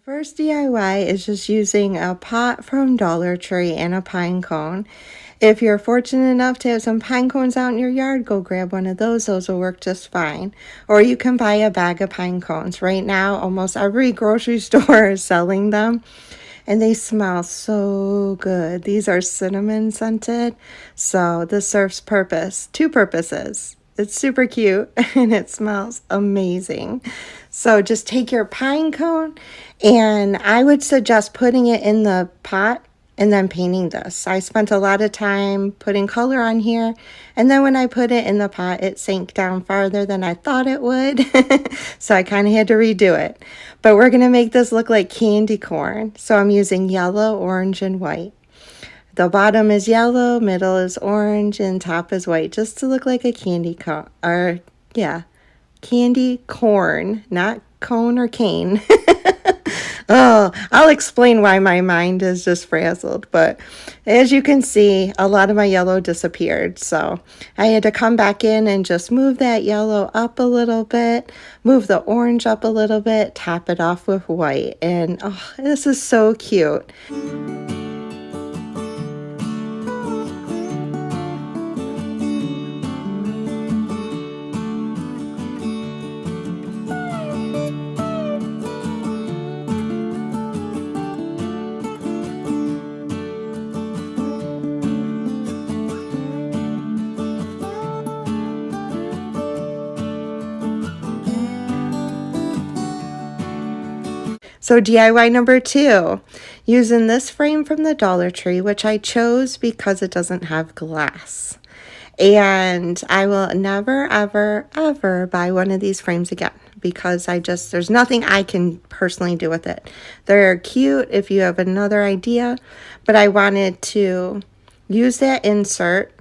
First DIY is just using a pot from Dollar Tree and a pine cone. If you're fortunate enough to have some pine cones out in your yard, go grab one of those. Those will work just fine. Or you can buy a bag of pine cones. Right now, almost every grocery store is selling them, and they smell so good. These are cinnamon scented, so this serves two purposes. It's super cute and it smells amazing. So just take your pine cone, and I would suggest putting it in the pot and then painting this. I spent a lot of time putting color on here, and then when I put it in the pot, it sank down farther than I thought it would. So I kind of had to redo it. But we're going to make this look like candy corn. So I'm using yellow, orange, and white. The bottom is yellow, middle is orange, and top is white, just to look like a candy candy corn, not cone or cane. Oh, I'll explain why my mind is just frazzled, but as you can see, a lot of my yellow disappeared, so I had to come back in and just move that yellow up a little bit, move the orange up a little bit, top it off with white, and oh, this is so cute. So DIY number 2, using this frame from the Dollar Tree, which I chose because it doesn't have glass. And I will never, ever, ever buy one of these frames again because there's nothing I can personally do with it. They're cute if you have another idea, but I wanted to use that insert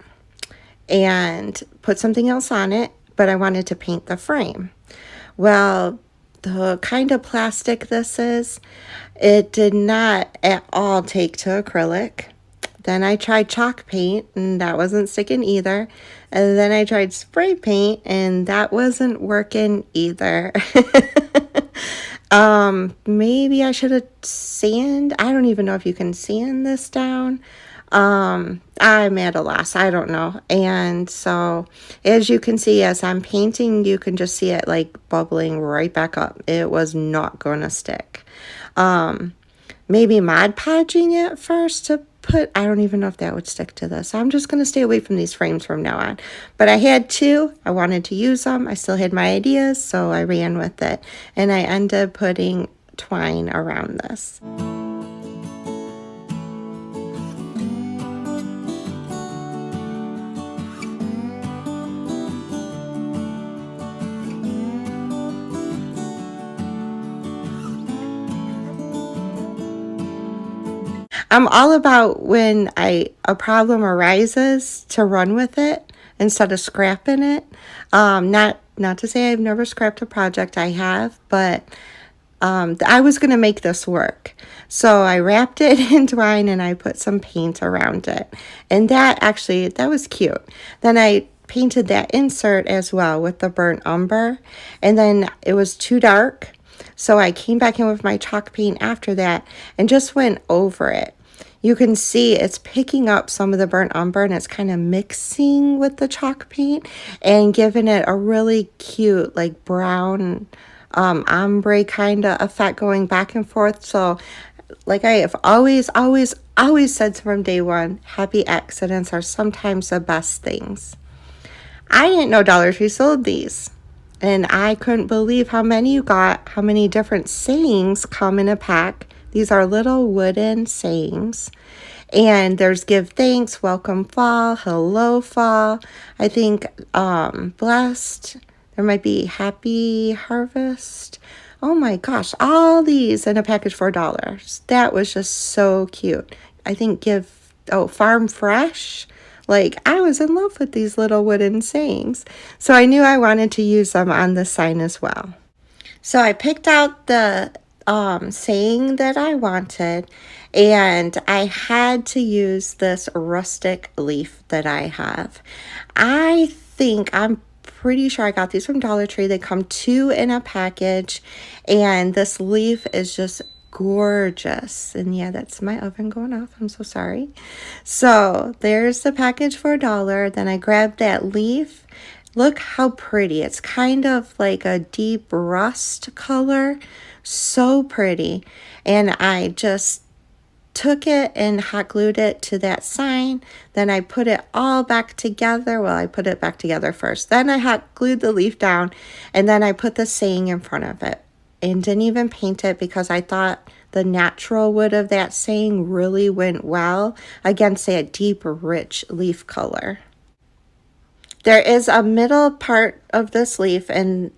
and put something else on it, but I wanted to paint the frame. Well, the kind of plastic this is, it did not at all take to acrylic. Then I tried chalk paint, and that wasn't sticking either. And then I tried spray paint, and that wasn't working either. Maybe I should have sanded. I don't even know if you can sand this down. I'm at a loss. I don't know. And so as you can see, as I'm painting, you can just see it like bubbling right back up. It was not going to stick. Maybe Mod Podging it first to put, I don't even know if that would stick to this. I'm just going to stay away from these frames from now on. But I had 2. I wanted to use them. I still had my ideas, so I ran with it. And I ended up putting twine around this. I'm all about when a problem arises to run with it instead of scrapping it. Not to say I've never scrapped a project, I have, but I was going to make this work. So I wrapped it in twine and I put some paint around it. And that was cute. Then I painted that insert as well with the burnt umber. And then it was too dark. So I came back in with my chalk paint after that and just went over it. You can see it's picking up some of the burnt umber and it's kind of mixing with the chalk paint and giving it a really cute like brown ombre kind of effect going back and forth. So like I have always said from day one, happy accidents are sometimes the best things. I didn't know Dollar Tree sold these. And I couldn't believe how many you got, how many different sayings come in a pack. These are little wooden sayings. And there's give thanks, welcome fall, hello fall. I think blessed. There might be happy harvest. Oh my gosh, all these in a package for $4. That was just so cute. I think farm fresh. Like, I was in love with these little wooden sayings. So I knew I wanted to use them on the sign as well. So I picked out the saying that I wanted, and I had to use this rustic leaf that I have. I'm pretty sure I got these from Dollar Tree. They come 2 in a package, and this leaf is just gorgeous. And yeah, that's my oven going off. I'm so sorry. So there's the package for $1. Then I grabbed that leaf. Look how pretty. It's kind of like a deep rust color. So pretty. And I just took it and hot glued it to that sign. Then I put it all back together. Well, I put it back together first. Then I hot glued the leaf down, and then I put the saying in front of it and didn't even paint it because I thought the natural wood of that saying really went well against that deep, rich leaf color. There is a middle part of this leaf and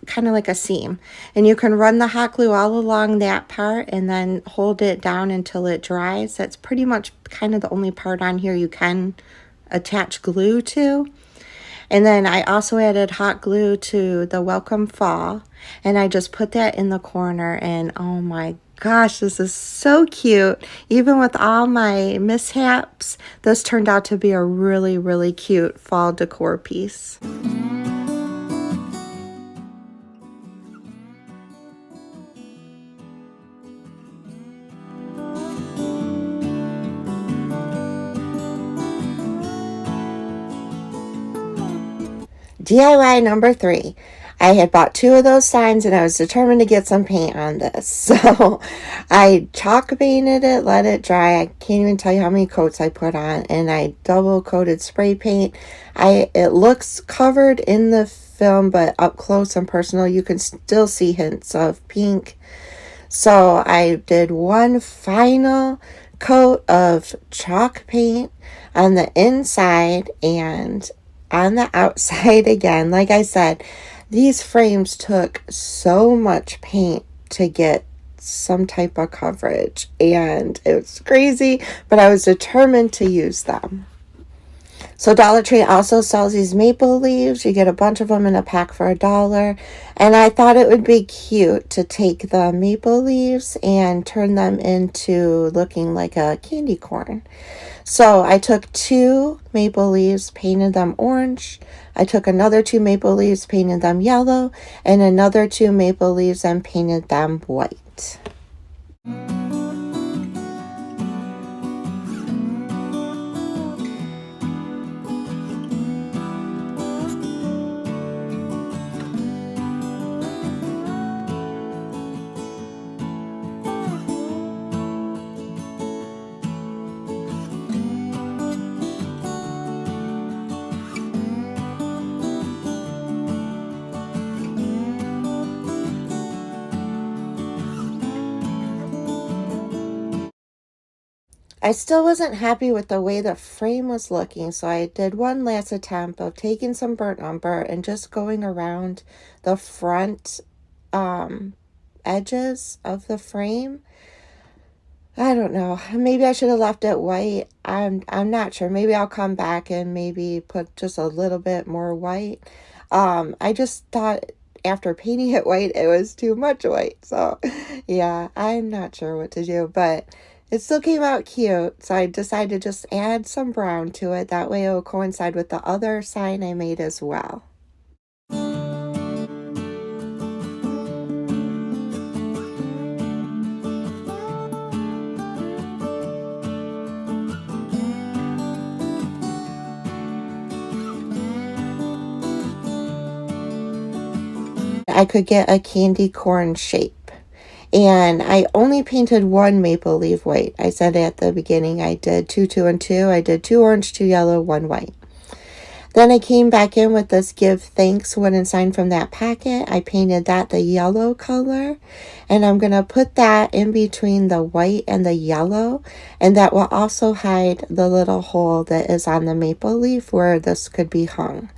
kind of like a seam, and you can run the hot glue all along that part and then hold it down until it dries. That's pretty much kind of the only part on here you can attach glue to. And then I also added hot glue to the welcome fall, and I just put that in the corner, and oh my gosh, this is so cute. Even with all my mishaps, this turned out to be a really, really cute fall decor piece. DIY number 3. I had bought 2 of those signs and I was determined to get some paint on this. So I chalk painted it, let it dry. I can't even tell you how many coats I put on, and I double coated spray paint. It looks covered in the film, but up close and personal you can still see hints of pink. So I did one final coat of chalk paint on the inside and on the outside again. Like I said, these frames took so much paint to get some type of coverage, and it was crazy, but I was determined to use them. So Dollar Tree also sells these maple leaves. You get a bunch of them in a pack for $1. And I thought it would be cute to take the maple leaves and turn them into looking like a candy corn. So I took 2 maple leaves, painted them orange. I took another 2 maple leaves, painted them yellow, and another 2 maple leaves and painted them white. I still wasn't happy with the way the frame was looking, so I did one last attempt of taking some burnt umber and just going around the front edges of the frame. I don't know. Maybe I should have left it white. I'm not sure. Maybe I'll come back and maybe put just a little bit more white. I just thought after painting it white, it was too much white. So yeah, I'm not sure what to do, but it still came out cute, so I decided to just add some brown to it. That way it will coincide with the other sign I made as well. I could get a candy corn shape. And I only painted 1 maple leaf white. I said at the beginning I did 2, 2, and 2. I did 2 orange, 2 yellow, 1 white. Then I came back in with this Give Thanks wooden sign from that packet. I painted that the yellow color. And I'm going to put that in between the white and the yellow. And that will also hide the little hole that is on the maple leaf where this could be hung.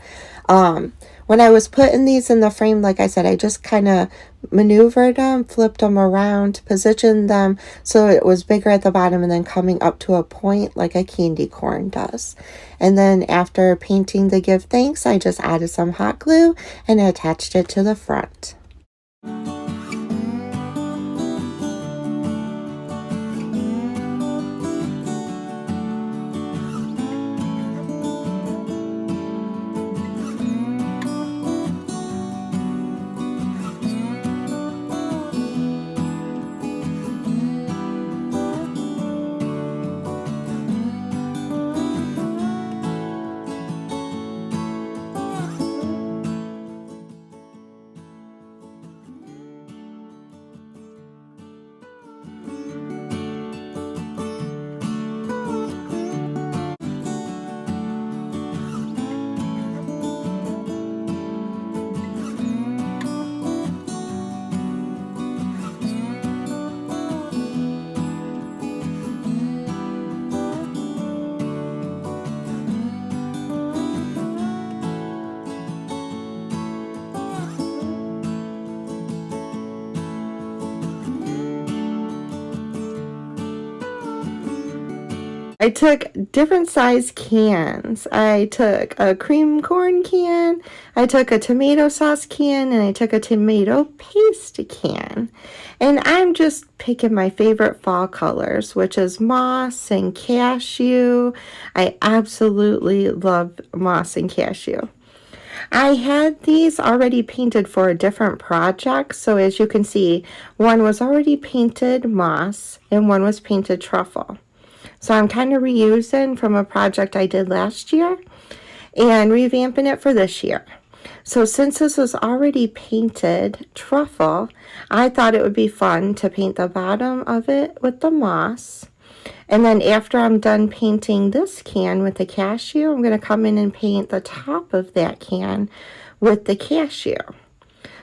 When I was putting these in the frame, like I said, I just kind of maneuvered them, flipped them around, positioned them so it was bigger at the bottom and then coming up to a point like a candy corn does. And then after painting the Give Thanks, I just added some hot glue and attached it to the front. I took different size cans. I took a cream corn can, I took a tomato sauce can, and I took a tomato paste can. And I'm just picking my favorite fall colors, which is moss and cashew. I absolutely love moss and cashew. I had these already painted for a different project. So as you can see, one was already painted moss and one was painted truffle. So I'm kind of reusing from a project I did last year and revamping it for this year. So since this was already painted truffle, I thought it would be fun to paint the bottom of it with the moss. And then after I'm done painting this can with the cashew, I'm going to come in and paint the top of that can with the cashew.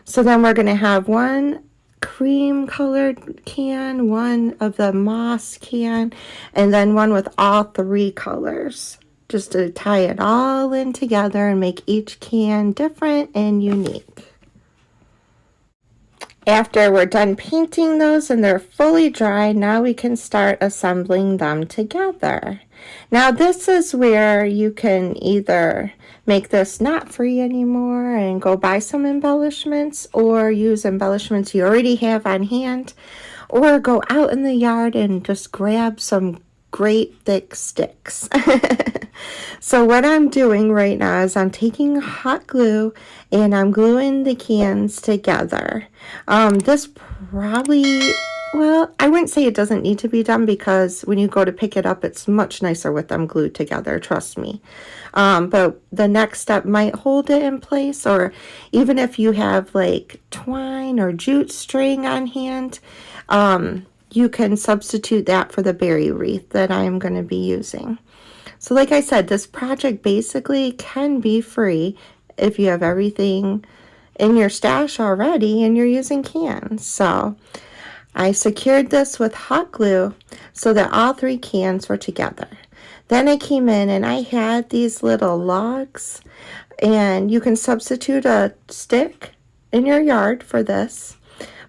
So then we're going to have one cream colored can, one of the moss can, and then one with all three colors, just to tie it all in together and make each can different and unique. After we're done painting those and they're fully dry, now we can start assembling them together. Now this is where you can either make this not free anymore and go buy some embellishments, or use embellishments you already have on hand, or go out in the yard and just grab some great thick sticks. So what I'm doing right now is I'm taking hot glue and I'm gluing the cans together. This probably, well, I wouldn't say it doesn't need to be done, because when you go to pick it up, it's much nicer with them glued together, trust me. But the next step might hold it in place, or even if you have like twine or jute string on hand, you can substitute that for the berry wreath that I'm going to be using. So like I said, this project basically can be free if you have everything in your stash already and you're using cans. So I secured this with hot glue so that all three cans were together. Then I came in and I had these little logs, and you can substitute a stick in your yard for this,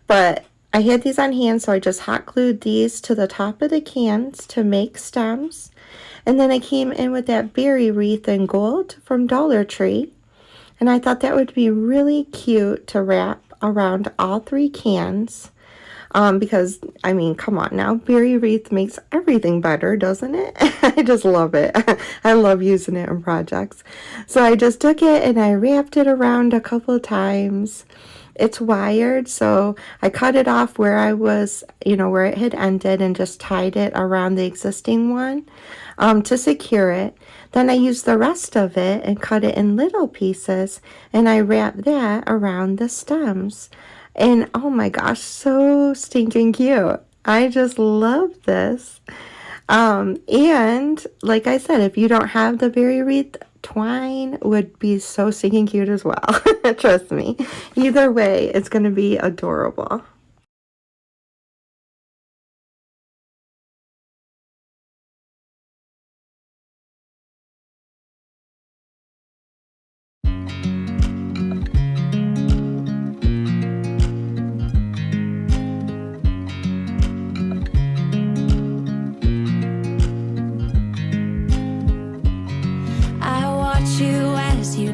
but I had these on hand, so I just hot glued these to the top of the cans to make stems. And then I came in with that berry wreath in gold from Dollar Tree, and I thought that would be really cute to wrap around all three cans. Because, I mean, come on now, berry wreath makes everything better, doesn't it? I just love it. I love using it in projects. So I just took it and I wrapped it around a couple of times. It's wired, so I cut it off where I was, where it had ended, and just tied it around the existing one to secure it. Then I used the rest of it and cut it in little pieces, and I wrapped that around the stems. And oh my gosh, so stinking cute. I just love this. And like I said, if you don't have the berry wreath, twine would be so stinking cute as well. Trust me. Either way, it's going to be adorable.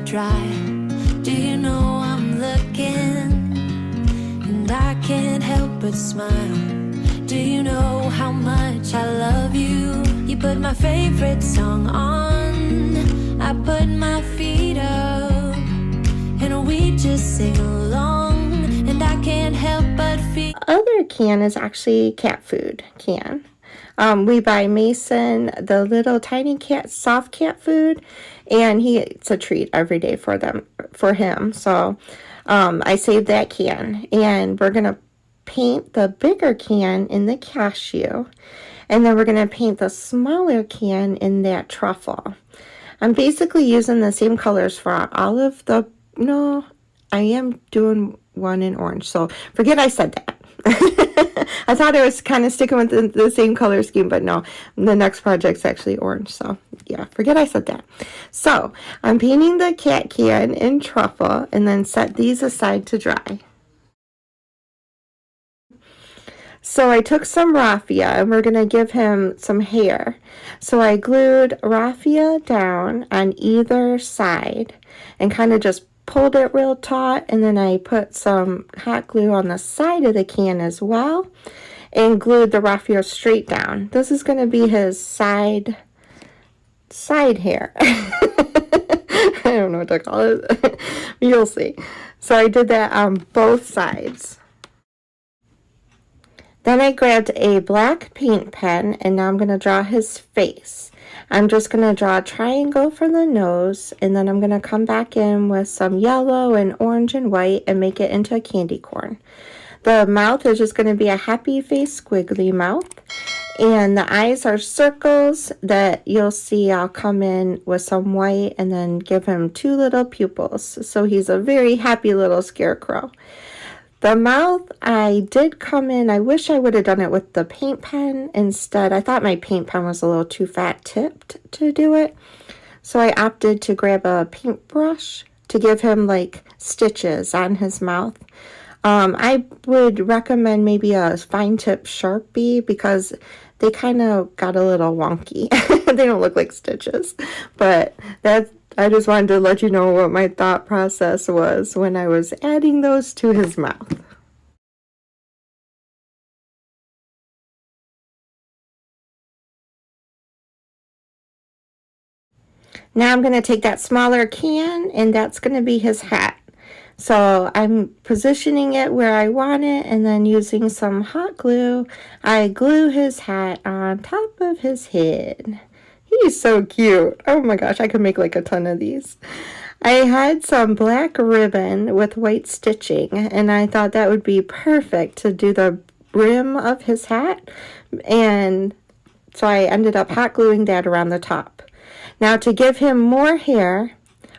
Dry. Do you know I'm looking, and I can't help but smile? Do you know how much I love you? You put my favorite song on, I put my feet up, and we just sing along, and I can't help but feel. Other can is actually cat food can. We buy Mason the little tiny cat, soft cat food, and it's a treat every day for him. So I saved that can, and we're gonna paint the bigger can in the cashew, and then we're gonna paint the smaller can in that truffle. I'm basically using the same colors for all of the. No, I am doing one in orange. So forget I said that. I thought I was kind of sticking with the same color scheme, but no, the next project's actually orange. So yeah, forget I said that. So I'm painting the cat can in truffle and then set these aside to dry. So I took some raffia and we're going to give him some hair. So I glued raffia down on either side and kind of just pulled it real taut, and then I put some hot glue on the side of the can as well and glued the raffia straight down. This is going to be his side hair. I don't know what to call it. You'll see. So I did that on both sides. Then I grabbed a black paint pen and now I'm going to draw his face. I'm just going to draw a triangle for the nose, and then I'm going to come back in with some yellow and orange and white and make it into a candy corn. The mouth is just going to be a happy face squiggly mouth, and the eyes are circles that you'll see I'll come in with some white and then give him 2 little pupils. So he's a very happy little scarecrow. The mouth, I did come in, I wish I would have done it with the paint pen instead. I thought my paint pen was a little too fat tipped to do it. So I opted to grab a paintbrush to give him like stitches on his mouth. I would recommend maybe a fine tip Sharpie because they kind of got a little wonky. They don't look like stitches, but I just wanted to let you know what my thought process was when I was adding those to his mouth. Now I'm going to take that smaller can, and that's going to be his hat. So I'm positioning it where I want it, and then using some hot glue, I glue his hat on top of his head. He's so cute. Oh my gosh, I could make like a ton of these. I had some black ribbon with white stitching, and I thought that would be perfect to do the brim of his hat. And so I ended up hot gluing that around the top. Now to give him more hair,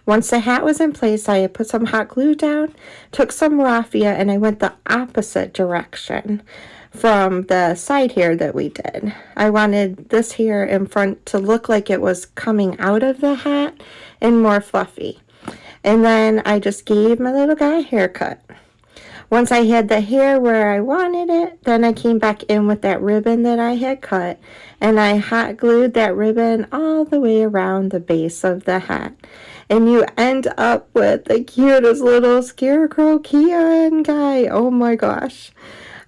once the hat was in place, I put some hot glue down, took some raffia, and I went the opposite direction from the side hair that we did. I wanted this hair in front to look like it was coming out of the hat and more fluffy. And then I just gave my little guy a haircut. Once I had the hair where I wanted it, then I came back in with that ribbon that I had cut, and I hot glued that ribbon all the way around the base of the hat. And you end up with the cutest little scarecrow Kian guy. Oh my gosh.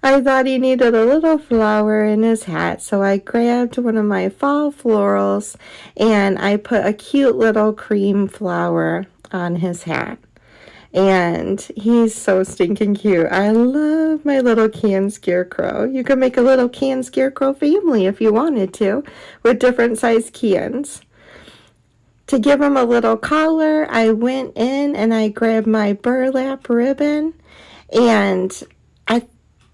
I thought he needed a little flower in his hat, so I grabbed one of my fall florals and I put a cute little cream flower on his hat. And he's so stinking cute. I love my little Can Scarecrow. You could make a little Can Scarecrow family if you wanted to, with different size cans. To give him a little collar, I went in and I grabbed my burlap ribbon, and I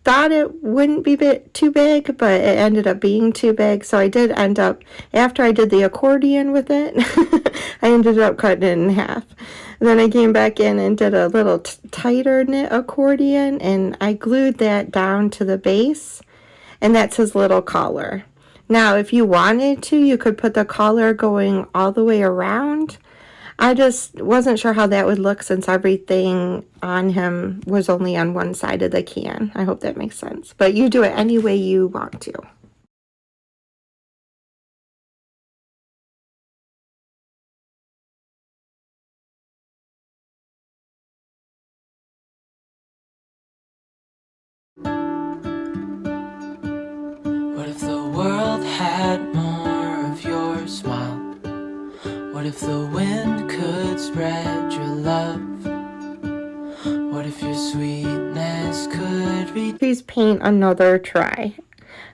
thought it wouldn't be too big, but it ended up being too big. So I did end up, after I did the accordion with it, I ended up cutting it in half. And then I came back in and did a little tighter knit accordion, and I glued that down to the base, and that's his little collar. Now, if you wanted to, you could put the collar going all the way around. I just wasn't sure how that would look since everything on him was only on one side of the can. I hope that makes sense. But you do it any way you want to. What if the world had more of your smile? What if the wind could spread your love? What if your sweetness could reach? Please paint another try.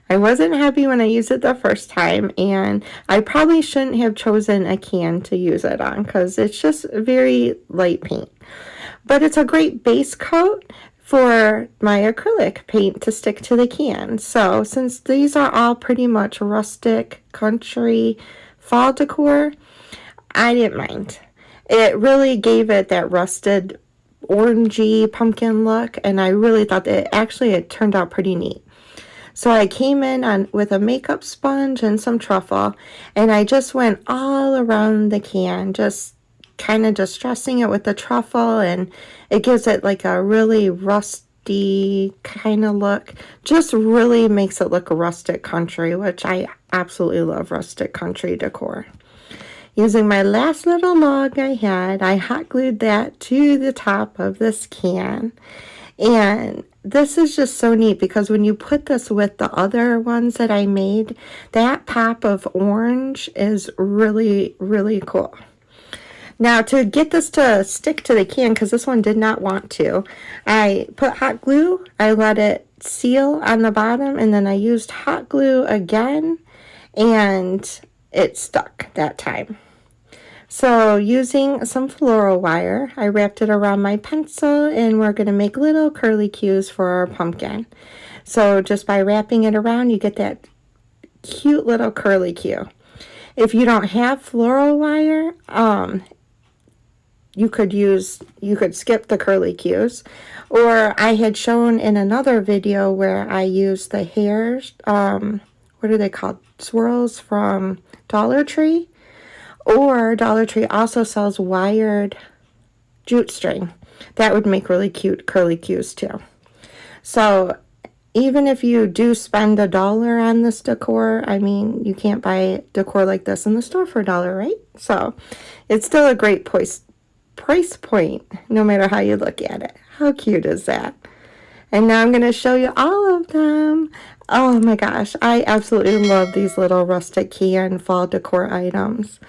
I wasn't happy when I used it the first time, and I probably shouldn't have chosen a can to use it on because it's just very light paint. But it's a great base coat for my acrylic paint to stick to the can. So since these are all pretty much rustic, country, fall decor, I didn't mind. It really gave it that rusted, orangey pumpkin look, and I really thought that it turned out pretty neat. So I came in with a makeup sponge and some truffle, and I just went all around the can, just kind of distressing it with the truffle, and it gives it like a really rusty kind of look. Just really makes it look rustic country, which I absolutely love rustic country decor. Using my last little log I had, I hot glued that to the top of this can. And this is just so neat because when you put this with the other ones that I made, that pop of orange is really, really cool. Now, to get this to stick to the can, because this one did not want to, I put hot glue, I let it seal on the bottom, and then I used hot glue again, and it stuck that time. So using some floral wire, I wrapped it around my pencil, and we're going to make little curly cues for our pumpkin. So just by wrapping it around, you get that cute little curly cue. If you don't have floral wire, you could skip the curly cues. Or I had shown in another video where I used the hairs, what are they called? Swirls from Dollar Tree. Or Dollar Tree also sells wired jute string. That would make really cute curly cues too. So even if you do spend $1 on this decor, I mean, you can't buy decor like this in the store for $1, right? So it's still a great price point, no matter how you look at it. How cute is that? And now I'm going to show you all of them. Oh my gosh, I absolutely love these little rustic can fall decor items.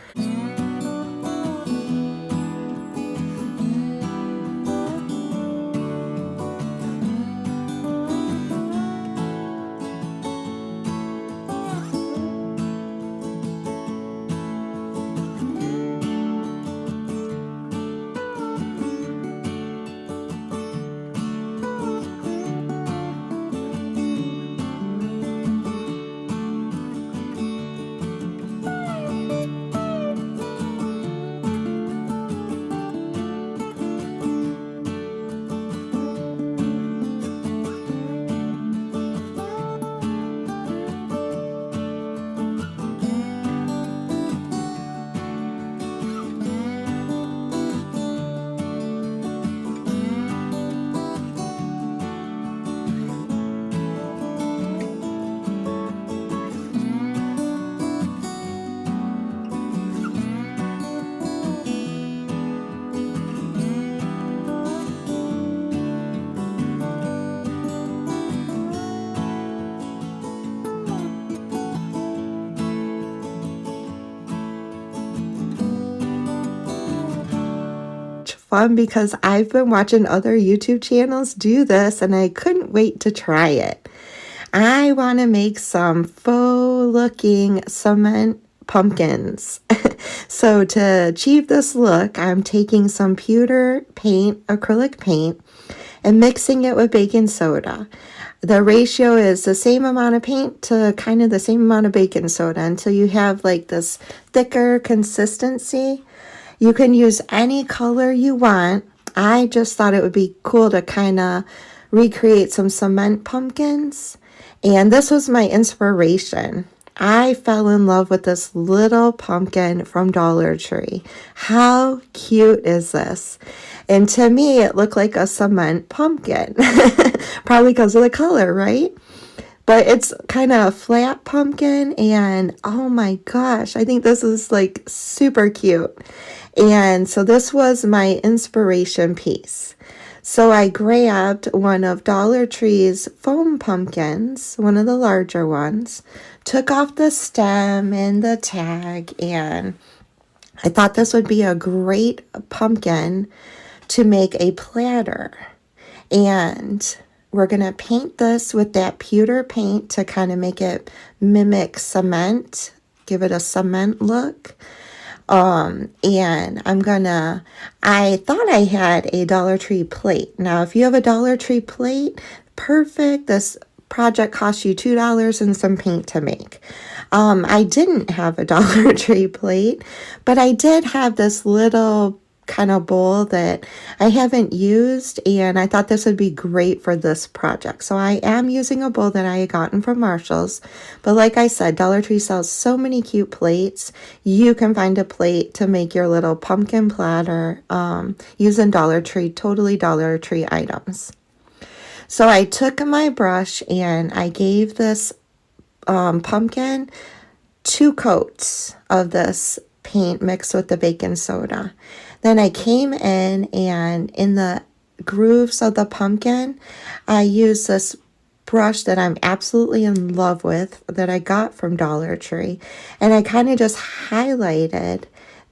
Fun because I've been watching other YouTube channels do this and I couldn't wait to try it. I want to make some faux looking cement pumpkins. So to achieve this look, I'm taking some pewter paint, acrylic paint, and mixing it with baking soda. The ratio is the same amount of paint to kind of the same amount of baking soda until you have like this thicker consistency. You can use any color you want. I just thought it would be cool to kind of recreate some cement pumpkins. And this was my inspiration. I fell in love with this little pumpkin from Dollar Tree. How cute is this? And to me, it looked like a cement pumpkin. Probably because of the color, right? But it's kind of a flat pumpkin, and oh my gosh, I think this is like super cute. And so this was my inspiration piece. So I grabbed one of Dollar Tree's foam pumpkins, one of the larger ones, took off the stem and the tag, and I thought this would be a great pumpkin to make a platter. And we're going to paint this with that pewter paint to kind of make it mimic cement, give it a cement look. And I thought I had a Dollar Tree plate. Now, if you have a Dollar Tree plate, perfect. This project costs you $2 and some paint to make. I didn't have a Dollar Tree plate, but I did have this little kind of bowl that I haven't used, and I thought this would be great for this project. So I am using a bowl that I had gotten from Marshall's, but like I said, Dollar Tree sells so many cute plates. You can find a plate to make your little pumpkin platter using Dollar Tree, totally Dollar Tree items. So I took my brush and I gave this pumpkin 2 coats of this paint mixed with the baking soda. Then I came in and in the grooves of the pumpkin, I used this brush that I'm absolutely in love with that I got from Dollar Tree, and I kind of just highlighted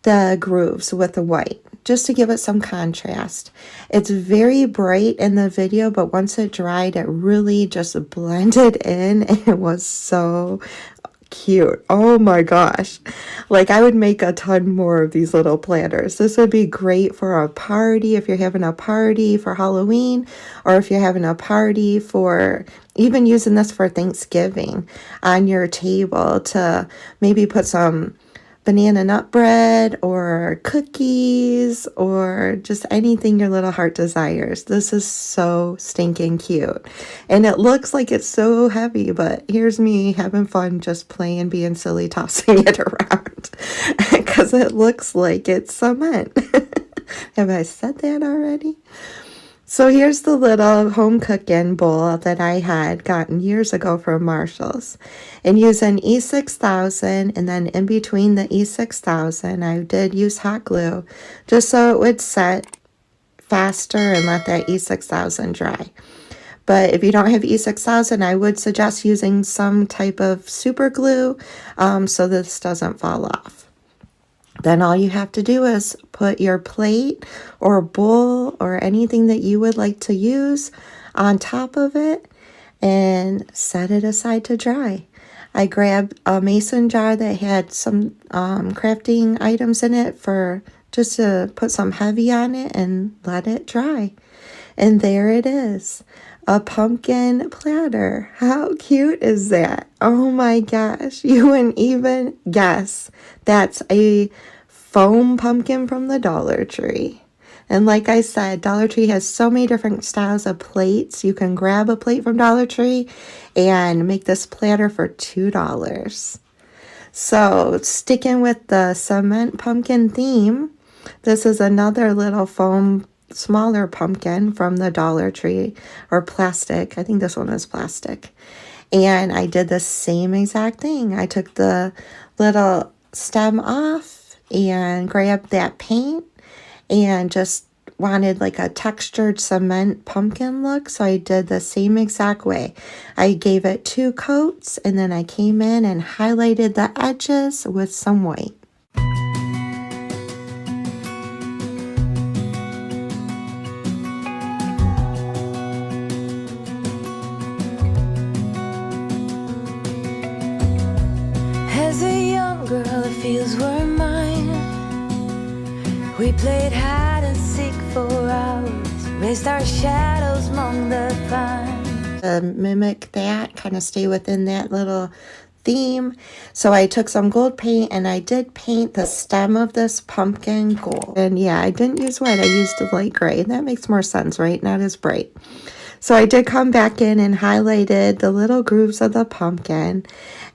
the grooves with the white just to give it some contrast. It's very bright in the video, but once it dried, it really just blended in and it was so cute. Oh my gosh. Like, I would make a ton more of these little planners. This would be great for a party if you're having a party for Halloween, or if you're having a party for even using this for Thanksgiving on your table to maybe put some banana nut bread or cookies or just anything your little heart desires. This is so stinking cute. And it looks like it's so heavy, but here's me having fun just playing, being silly, tossing it around because it looks like it's cement. Have I said that already? So here's the little home cooking bowl that I had gotten years ago from Marshall's. And using E6000, and then in between the E6000, I did use hot glue just so it would set faster and let that E6000 dry. But if you don't have E6000, I would suggest using some type of super glue so this doesn't fall off. Then all you have to do is put your plate or bowl or anything that you would like to use on top of it and set it aside to dry. I grabbed a mason jar that had some crafting items in it for just to put some heavy on it and let it dry. And there it is, a pumpkin platter. How cute is that? Oh my gosh, you wouldn't even guess that's a foam pumpkin from the Dollar Tree. And like I said, Dollar Tree has so many different styles of plates. You can grab a plate from Dollar Tree and make this platter for $2. So sticking with the cement pumpkin theme, this is another little foam smaller pumpkin from the Dollar Tree, or plastic. I think this one is plastic. And I did the same exact thing. I took the little stem off and grabbed that paint and just wanted like a textured cement pumpkin look, so I did the same exact way. I gave it 2 coats and then I came in and highlighted the edges with some white. As a young girl, it feels we're mine. We played hide and seek for hours, raised our shadows among the pines. To mimic that, kind of stay within that little theme. So I took some gold paint and I did paint the stem of this pumpkin gold. And yeah, I didn't use white, I used a light gray. That makes more sense, right? Not as bright. So I did come back in and highlighted the little grooves of the pumpkin.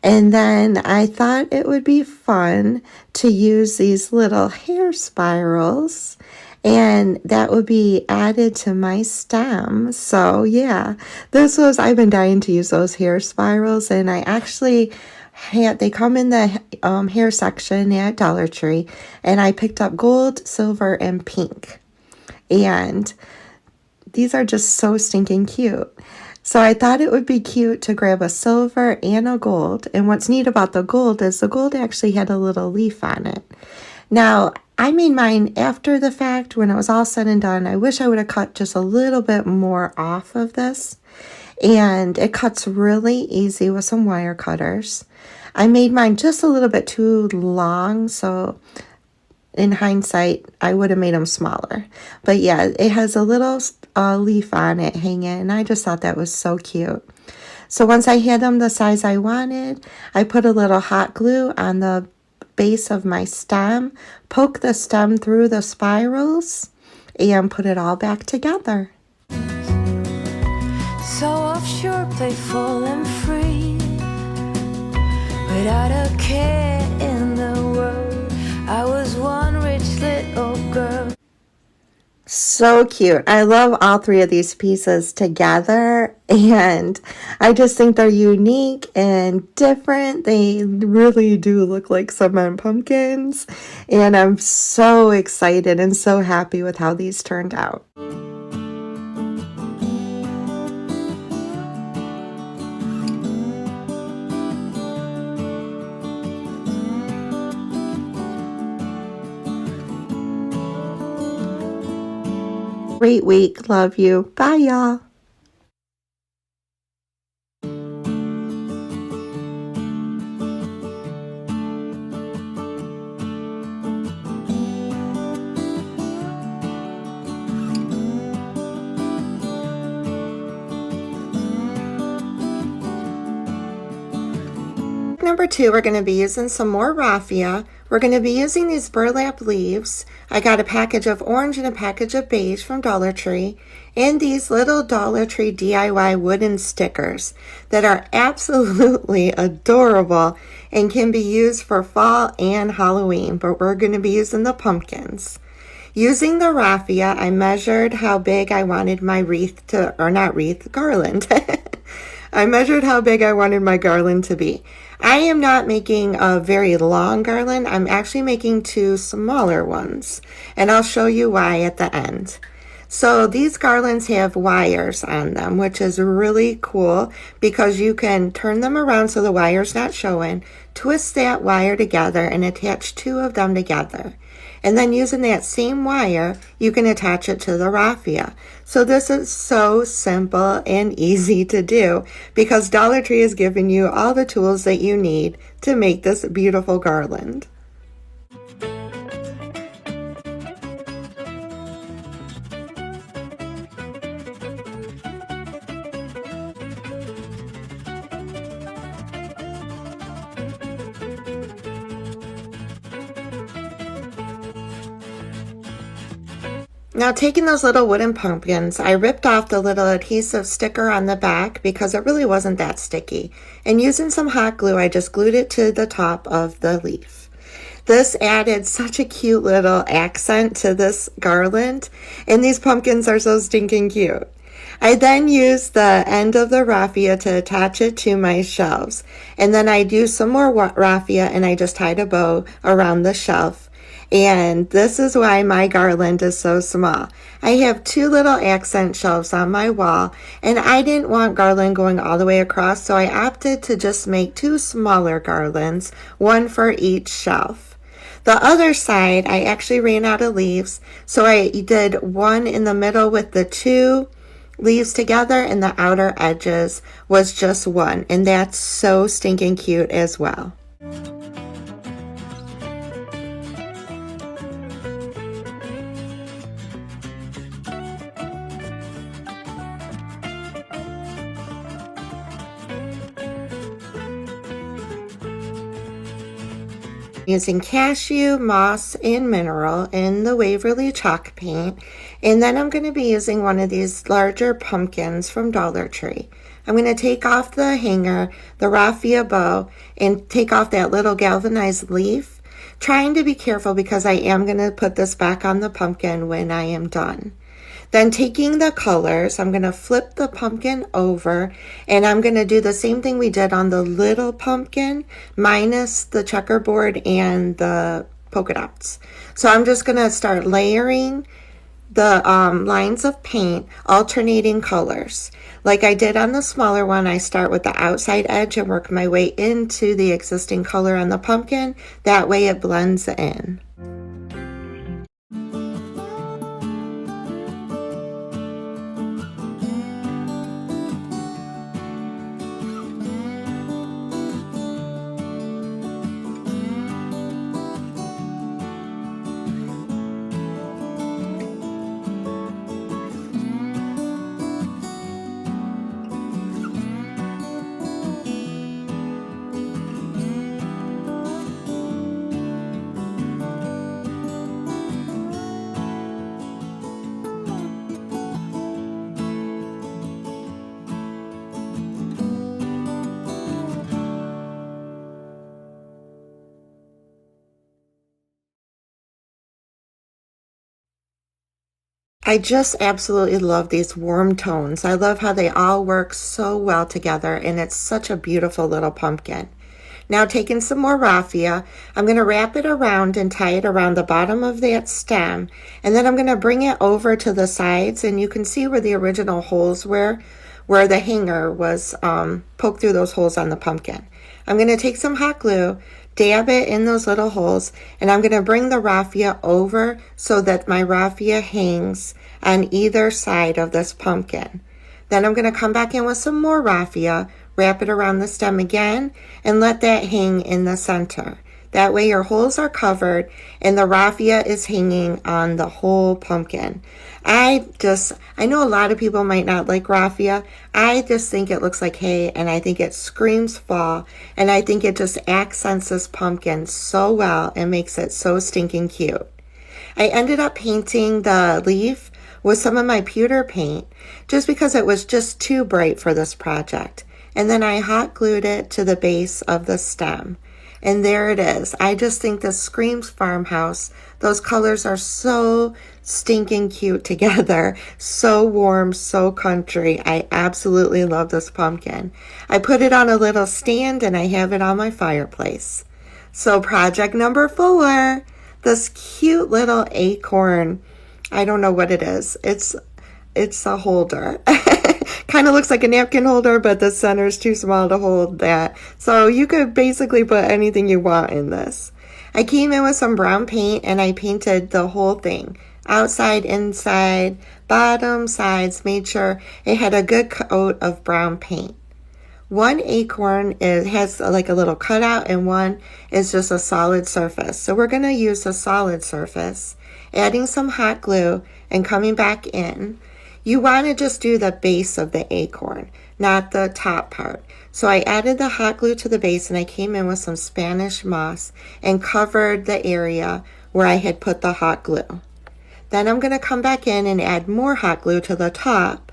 And then I thought it would be fun to use these little hair spirals, and that would be added to my stem. So yeah, I've been dying to use those hair spirals, and I actually they come in the hair section at Dollar Tree, and I picked up gold, silver, and pink. And these are just so stinking cute. So I thought it would be cute to grab a silver and a gold. And what's neat about the gold is the gold actually had a little leaf on it. Now, I made mine after the fact when it was all said and done. I wish I would have cut just a little bit more off of this. And it cuts really easy with some wire cutters. I made mine just a little bit too long, so in hindsight, I would have made them smaller. But yeah, it has a little leaf on it hanging, and I just thought that was so cute. So once I had them the size I wanted, I put a little hot glue on the base of my stem, poke the stem through the spirals, and put it all back together. So offshore, playful and free, without a care in the world. I was one rich little girl. so cute. I love all three of these pieces together, and I just think they're unique and different. They really do look like cement pumpkins, and I'm so excited and so happy with how these turned out. Great week. Love you. Bye, y'all. Number 2, we're going to be using some more raffia. We're going to be using these burlap leaves. I got a package of orange and a package of beige from Dollar Tree, and these little Dollar Tree DIY wooden stickers that are absolutely adorable and can be used for fall and Halloween, but we're going to be using the pumpkins. Using the raffia, I measured how big I wanted my garland. I measured how big I wanted my garland to be. I am not making a very long garland. I'm actually making 2 smaller ones, and I'll show you why at the end. So these garlands have wires on them, which is really cool because you can turn them around so the wire's not showing, twist that wire together, and attach 2 of them together. And then using that same wire, you can attach it to the raffia. So this is so simple and easy to do because Dollar Tree is giving you all the tools that you need to make this beautiful garland. Now taking those little wooden pumpkins, I ripped off the little adhesive sticker on the back because it really wasn't that sticky. And using some hot glue, I just glued it to the top of the leaf. This added such a cute little accent to this garland, and these pumpkins are so stinking cute. I then used the end of the raffia to attach it to my shelves. And then I used some more raffia and I just tied a bow around the shelf. And this is why my garland is so small. I have 2 little accent shelves on my wall, and I didn't want garland going all the way across, so I opted to just make 2 smaller garlands, 1 for each shelf. The other side, I actually ran out of leaves, so I did 1 in the middle with the 2 leaves together, and the outer edges was just 1, and that's so stinking cute as well. Using cashew, moss, and mineral in the Waverly chalk paint. And then I'm going to be using one of these larger pumpkins from Dollar Tree. I'm going to take off the hanger, the raffia bow, and take off that little galvanized leaf, trying to be careful because I am going to put this back on the pumpkin when I am done. Then taking the colors, I'm going to flip the pumpkin over, and I'm going to do the same thing we did on the little pumpkin, minus the checkerboard and the polka dots. So I'm just going to start layering the lines of paint, alternating colors. Like I did on the smaller one, I start with the outside edge and work my way into the existing color on the pumpkin. That way it blends in. I just absolutely love these warm tones. I love how they all work so well together, and it's such a beautiful little pumpkin. Now taking some more raffia, I'm going to wrap it around and tie it around the bottom of that stem, and then I'm going to bring it over to the sides, and you can see where the original holes were, where the hanger was poked through those holes on the pumpkin. I'm going to take some hot glue, dab it in those little holes, and I'm going to bring the raffia over so that my raffia hangs on either side of this pumpkin. Then I'm going to come back in with some more raffia, wrap it around the stem again, and let that hang in the center. That way your holes are covered and the raffia is hanging on the whole pumpkin. I know a lot of people might not like raffia. I just think it looks like hay, and I think it screams fall, and I think it just accents this pumpkin so well and makes it so stinking cute. I ended up painting the leaf with some of my pewter paint just because it was just too bright for this project. And then I hot glued it to the base of the stem. And there it is. I just think this screams farmhouse. Those colors are so stinking cute together. So warm, so country. I absolutely love this pumpkin. I put it on a little stand and I have it on my fireplace. So project number 4, this cute little acorn. I don't know what it is. It's a holder. Kind of looks like a napkin holder, but the center is too small to hold that. So you could basically put anything you want in this. I came in with some brown paint and I painted the whole thing. Outside, inside, bottom, sides, made sure it had a good coat of brown paint. One acorn has like a little cutout and one is just a solid surface. So we're going to use a solid surface, adding some hot glue and coming back in. You want to just do the base of the acorn, not the top part. So I added the hot glue to the base and I came in with some Spanish moss and covered the area where I had put the hot glue. Then I'm going to come back in and add more hot glue to the top.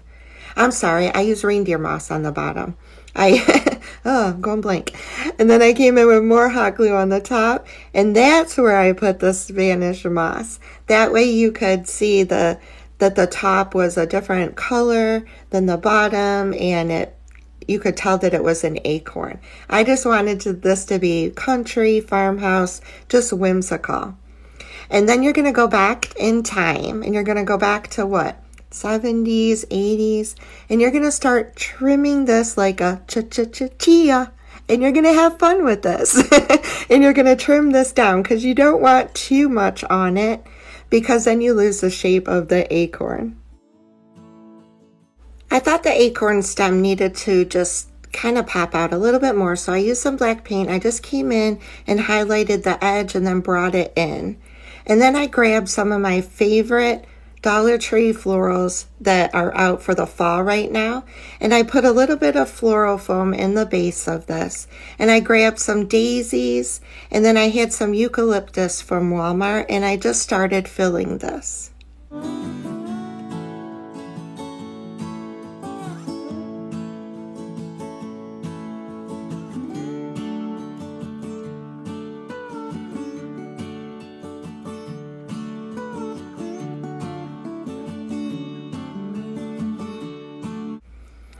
I'm sorry, I used reindeer moss on the bottom. I'm going blank. And then I came in with more hot glue on the top, and that's where I put the Spanish moss. That way you could see that the top was a different color than the bottom, and you could tell that it was an acorn. I just wanted this to be country, farmhouse, just whimsical. And then you're going to go back in time, and you're going to go back to what? 70s, 80s, and you're going to start trimming this like a chia, and you're going to have fun with this. And you're going to trim this down because you don't want too much on it, because then you lose the shape of the acorn. I thought the acorn stem needed to just kind of pop out a little bit more, so I used some black paint. I just came in and highlighted the edge and then brought it in. And then I grabbed some of my favorite Dollar Tree florals that are out for the fall right now, and I put a little bit of floral foam in the base of this, and I grabbed some daisies, and then I had some eucalyptus from Walmart, and I just started filling this.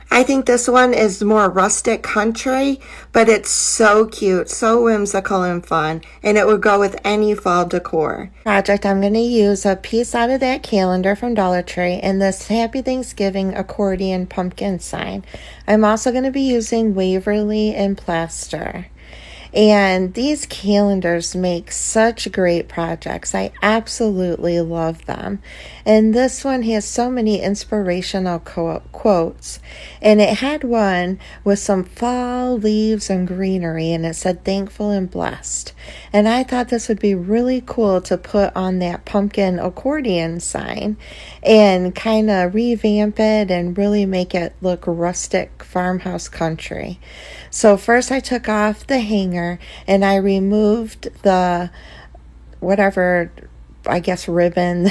I think this one is more rustic country, but it's so cute, so whimsical and fun, and it would go with any fall decor. Project, I'm going to use a piece out of that calendar from Dollar Tree and this Happy Thanksgiving accordion pumpkin sign. I'm also going to be using Waverly and plaster. And these calendars make such great projects. I absolutely love them. And this one has so many inspirational quotes. And it had one with some fall leaves and greenery, and it said thankful and blessed. And I thought this would be really cool to put on that pumpkin accordion sign and kind of revamp it and really make it look rustic farmhouse country. So first I took off the hanger and I removed the whatever I guess, ribbon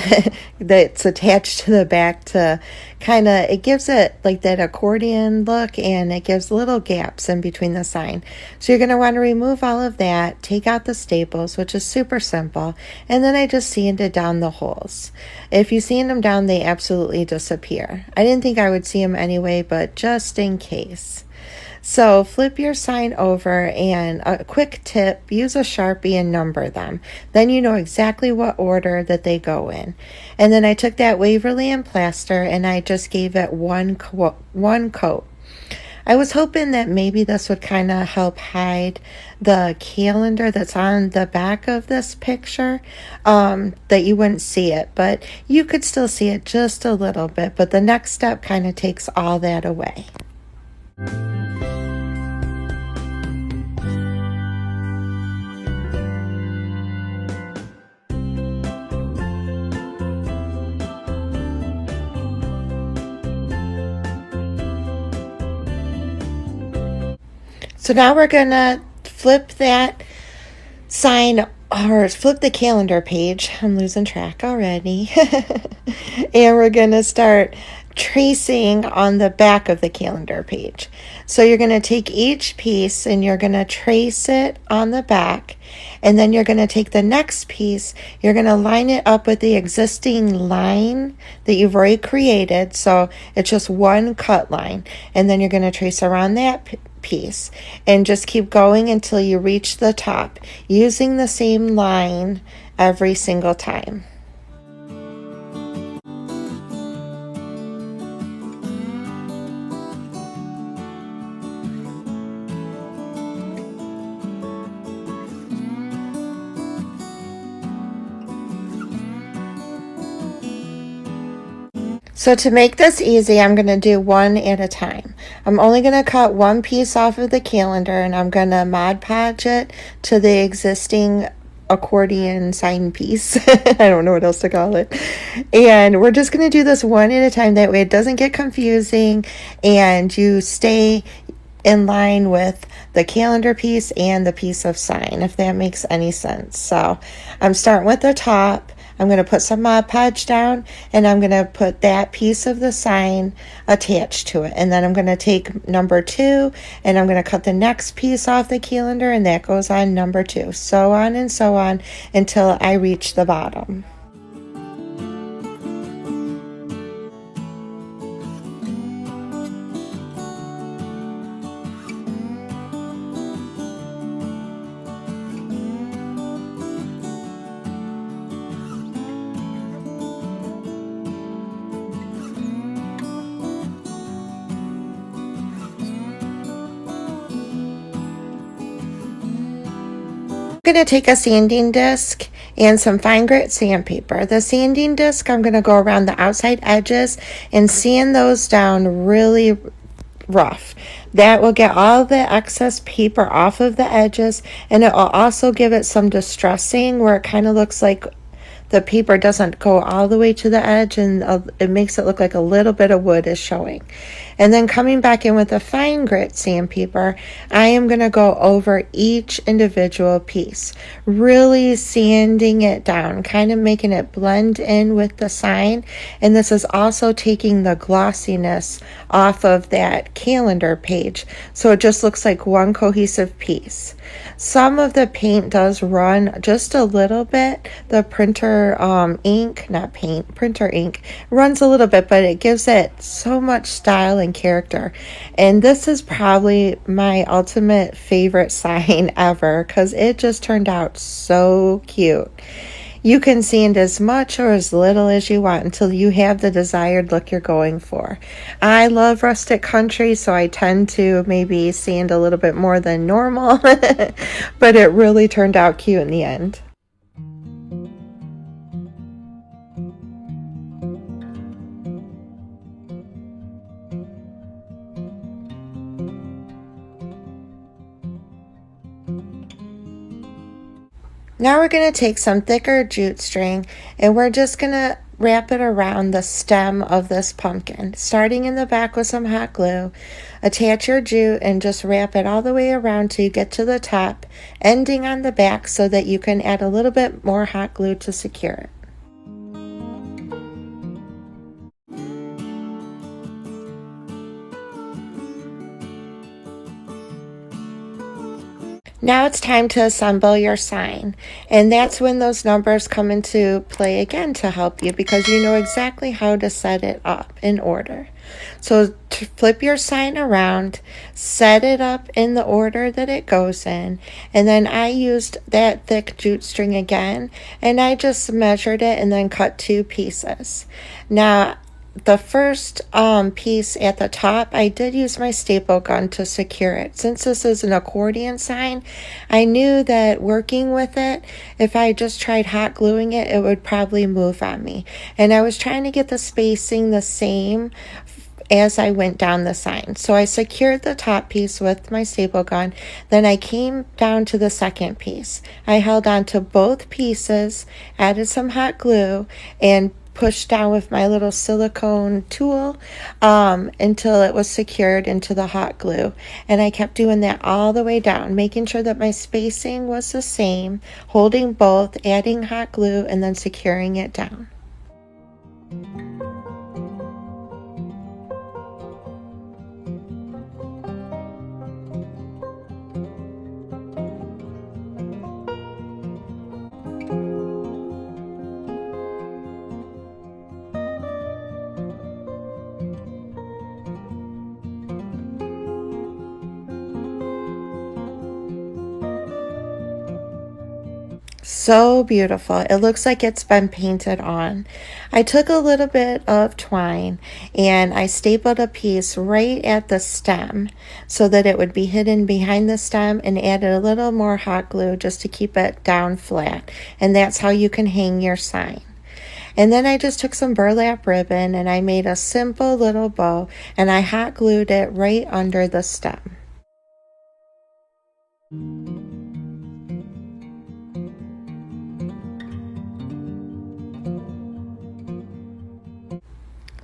that's attached to the back to kind of, it gives it like that accordion look, and it gives little gaps in between the sign. So you're going to want to remove all of that, take out the staples, which is super simple, and then I just sanded down the holes. If you sand them down, they absolutely disappear. I didn't think I would see them anyway, but just in case. So flip your sign over, and a quick tip, use a Sharpie and number them. Then you know exactly what order that they go in. And then I took that Waverly and plaster and I just gave it one coat. I was hoping that maybe this would kind of help hide the calendar that's on the back of this picture, that you wouldn't see it, but you could still see it just a little bit. But the next step kind of takes all that away. So now we're going to flip that sign, or flip the calendar page. I'm losing track already. And we're going to start tracing on the back of the calendar page. So you're going to take each piece and you're going to trace it on the back. And then you're going to take the next piece, you're going to line it up with the existing line that you've already created. So it's just one cut line. And then you're going to trace around that piece and just keep going until you reach the top, using the same line every single time. So to make this easy, I'm going to do one at a time. I'm only going to cut one piece off of the calendar, and I'm going to Mod Podge it to the existing accordion sign piece. I don't know what else to call it. And we're just going to do this one at a time. That way it doesn't get confusing and you stay in line with the calendar piece and the piece of sign, if that makes any sense. So I'm starting with the top. I'm going to put some Mod Podge down, and I'm going to put that piece of the sign attached to it. And then I'm going to take number 2, and I'm going to cut the next piece off the calendar, and that goes on number 2. So on and so on until I reach the bottom. I'm going to take a sanding disc and some fine grit sandpaper. The sanding disc, I'm going to go around the outside edges and sand those down really rough. That will get all the excess paper off of the edges, and it will also give it some distressing where it kind of looks like the paper doesn't go all the way to the edge, and it makes it look like a little bit of wood is showing. And then coming back in with a fine grit sandpaper, I am going to go over each individual piece, really sanding it down, kind of making it blend in with the sign. And this is also taking the glossiness off of that calendar page, so it just looks like one cohesive piece. Some of the paint does run just a little bit. The printer printer ink runs a little bit, but it gives it so much style and character. And this is probably my ultimate favorite sign ever, because it just turned out so cute. You can sand as much or as little as you want until you have the desired look you're going for. I love rustic country, so I tend to maybe sand a little bit more than normal, but it really turned out cute in the end. Now we're going to take some thicker jute string, and we're just going to wrap it around the stem of this pumpkin, starting in the back with some hot glue. Attach your jute and just wrap it all the way around till you get to the top, ending on the back so that you can add a little bit more hot glue to secure it. Now it's time to assemble your sign. And that's when those numbers come into play again to help you, because you know exactly how to set it up in order. So to flip your sign around, set it up in the order that it goes in, and then I used that thick jute string again, and I just measured it and then cut 2 pieces. Now the first piece at the top, I did use my staple gun to secure it. Since this is an accordion sign, I knew that working with it, if I just tried hot gluing it, it would probably move on me. And I was trying to get the spacing the same as I went down the sign. So I secured the top piece with my staple gun. Then I came down to the second piece. I held on to both pieces, added some hot glue, and pushed down with my little silicone tool until it was secured into the hot glue. And I kept doing that all the way down, making sure that my spacing was the same, holding both, adding hot glue, and then securing it down. So beautiful. It looks like it's been painted on. I took a little bit of twine and I stapled a piece right at the stem so that it would be hidden behind the stem, and added a little more hot glue just to keep it down flat. And that's how you can hang your sign. And then I just took some burlap ribbon and I made a simple little bow, and I hot glued it right under the stem.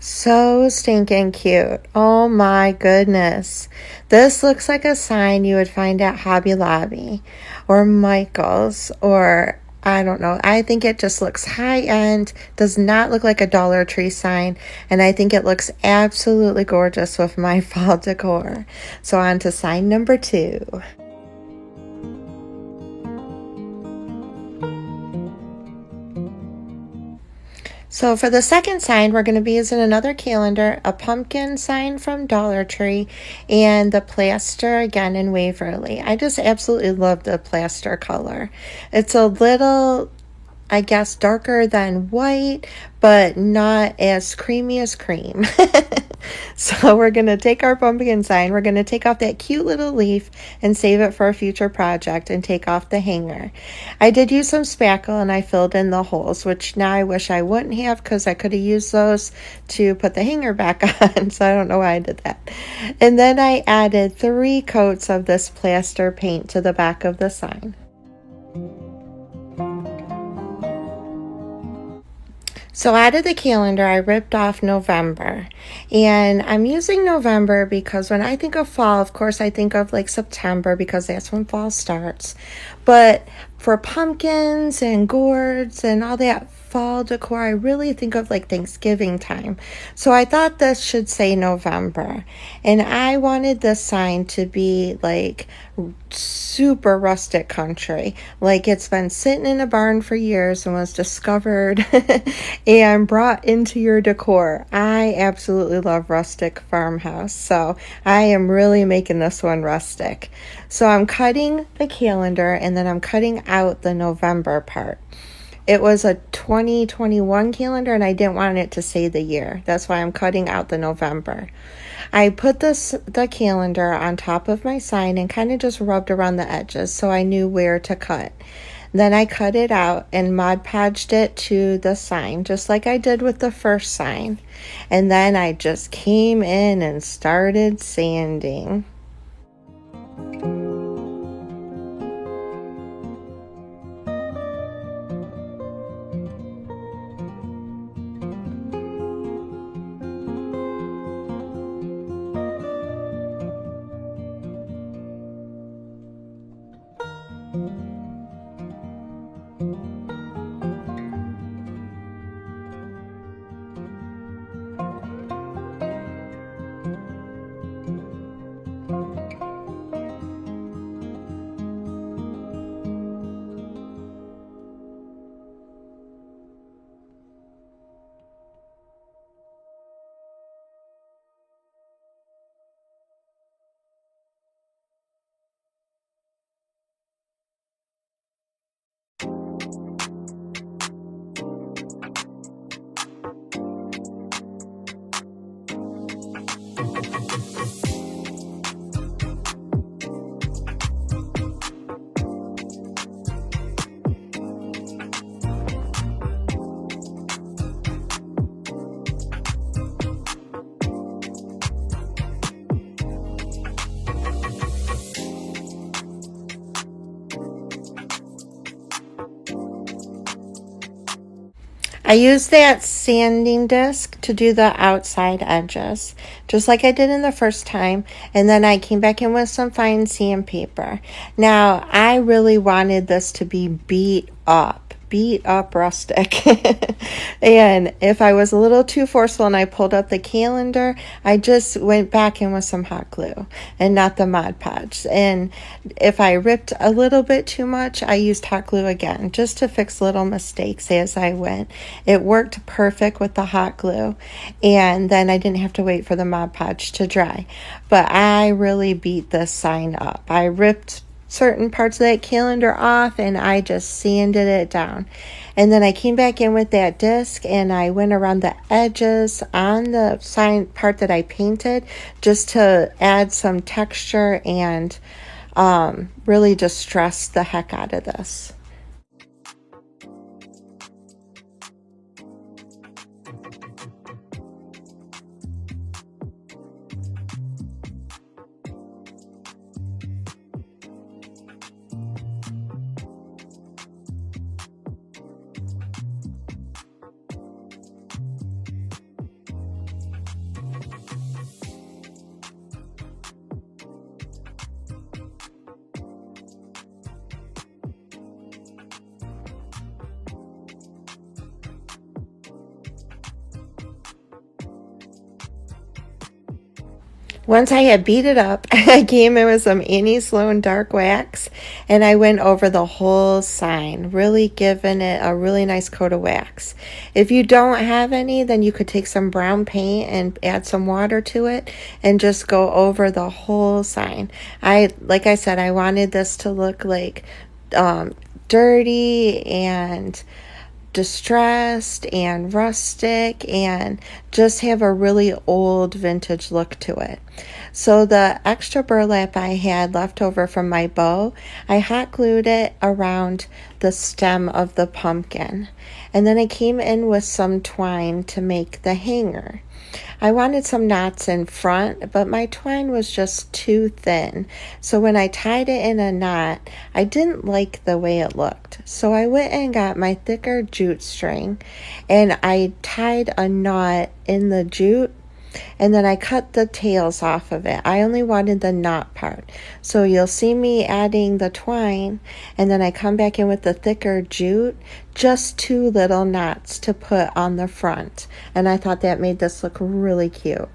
So stinking cute. Oh my goodness. This looks like a sign you would find at Hobby Lobby or Michael's, or I don't know. I think it just looks high end, does not look like a Dollar Tree sign, and I think it looks absolutely gorgeous with my fall decor. So on to sign number 2. So for the second sign, we're going to be using another calendar, a pumpkin sign from Dollar Tree, and the plaster again in Waverly. I just absolutely love the plaster color. It's a little, I guess, darker than white, but not as creamy as cream. So we're going to take our pumpkin sign, we're going to take off that cute little leaf and save it for a future project and take off the hanger. I did use some spackle and I filled in the holes, which now I wish I wouldn't have, because I could have used those to put the hanger back on, so I don't know why I did that. And then I added 3 coats of this plaster paint to the back of the sign. So out of the calendar, I ripped off November, and I'm using November because when I think of fall, of course, I think of like September, because that's when fall starts. But for pumpkins and gourds and all that fall decor, I really think of like Thanksgiving time. So I thought this should say November, and I wanted this sign to be like super rustic country, like it's been sitting in a barn for years and was discovered and brought into your decor. I absolutely love rustic farmhouse, so I am really making this one rustic. So I'm cutting the calendar and then I'm cutting out the November part. It was a 2021 calendar and I didn't want it to say the year. That's why I'm cutting out the November. I put the calendar on top of my sign and kind of just rubbed around the edges so I knew where to cut. Then I cut it out and Mod Podged it to the sign, just like I did with the first sign. And then I just came in and started sanding. I used that sanding disc to do the outside edges, just like I did in the first time, and then I came back in with some fine sandpaper. Now, I really wanted this to be beat up rustic. And if I was a little too forceful and I pulled up the calendar, I just went back in with some hot glue and not the Mod Podge. And if I ripped a little bit too much, I used hot glue again just to fix little mistakes as I went. It worked perfect with the hot glue, and then I didn't have to wait for the Mod Podge to dry. But I really beat this sign up. I ripped certain parts of that calendar off and I just sanded it down. And then I came back in with that disc and I went around the edges on the sign part that I painted just to add some texture and really distress the heck out of this. Once I had beat it up, I came in with some Annie Sloan dark wax and I went over the whole sign, really giving it a really nice coat of wax. If you don't have any, then you could take some brown paint and add some water to it and just go over the whole sign. Like I said, I wanted this to look like dirty and distressed and rustic and just have a really old vintage look to it. So the extra burlap I had left over from my bow, I hot glued it around the stem of the pumpkin. And then I came in with some twine to make the hanger. I wanted some knots in front, but my twine was just too thin. So when I tied it in a knot, I didn't like the way it looked. So I went and got my thicker jute string and I tied a knot in the jute and then I cut the tails off of it. I only wanted the knot part. So you'll see me adding the twine and then I come back in with the thicker jute, just 2 little knots to put on the front. And I thought that made this look really cute.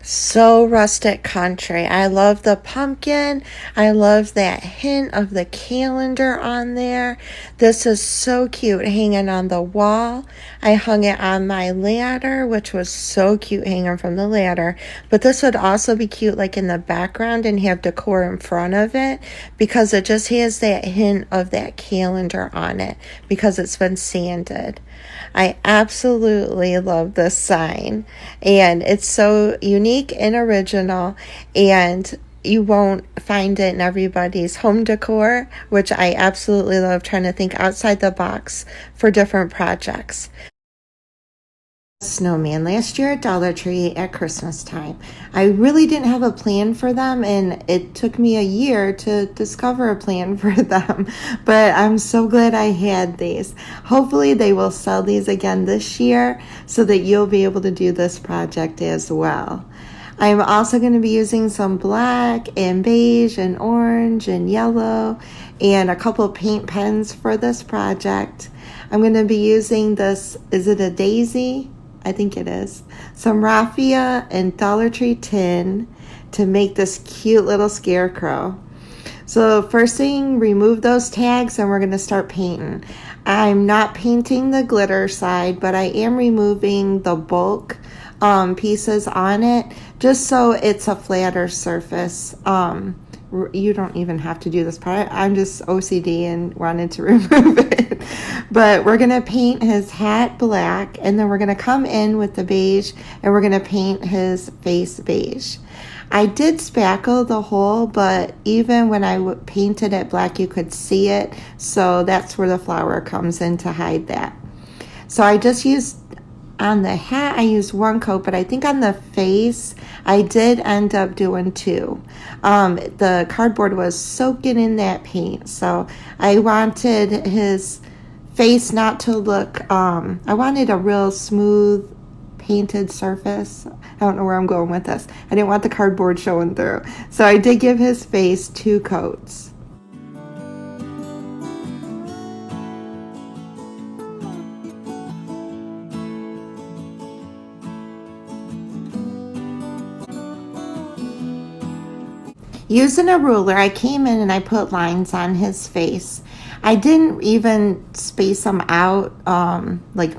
So rustic country. I love the pumpkin. I love that hint of the calendar on there. This is so cute hanging on the wall. I hung it on my ladder, which was so cute hanging from the ladder. But this would also be cute like in the background and have decor in front of it because it just has that hint of that calendar on it because it's been sanded. I absolutely love this sign and it's so unique and original and you won't find it in everybody's home decor, which I absolutely love trying to think outside the box for different projects. Snowman last year at Dollar Tree at Christmas time. I really didn't have a plan for them and it took me a year to discover a plan for them, but I'm so glad I had these. Hopefully they will sell these again this year so that you'll be able to do this project as well. I'm also going to be using some black and beige and orange and yellow and a couple of paint pens for this project. I'm going to be using this, is it a daisy? I think it is. Some raffia and Dollar Tree tin to make this cute little scarecrow. So first thing, remove those tags and we're going to start painting. I'm not painting the glitter side, but I am removing the bulk pieces on it just so it's a flatter surface. You don't even have to do this part. I'm just OCD and wanted to remove it. But we're going to paint his hat black, and then we're going to come in with the beige and we're going to paint his face beige. I did spackle the hole, but even when I painted it black, you could see it. So that's where the flower comes in to hide that. So I just used, on the hat, I used one coat, but I think on the face, I did end up doing two. The cardboard was soaking in that paint. So I wanted his face not to look, I wanted a real smooth painted surface. I don't know where I'm going with this. I didn't want the cardboard showing through. So I did give his face two coats. Using a ruler, I came in and I put lines on his face. I didn't even space them out, like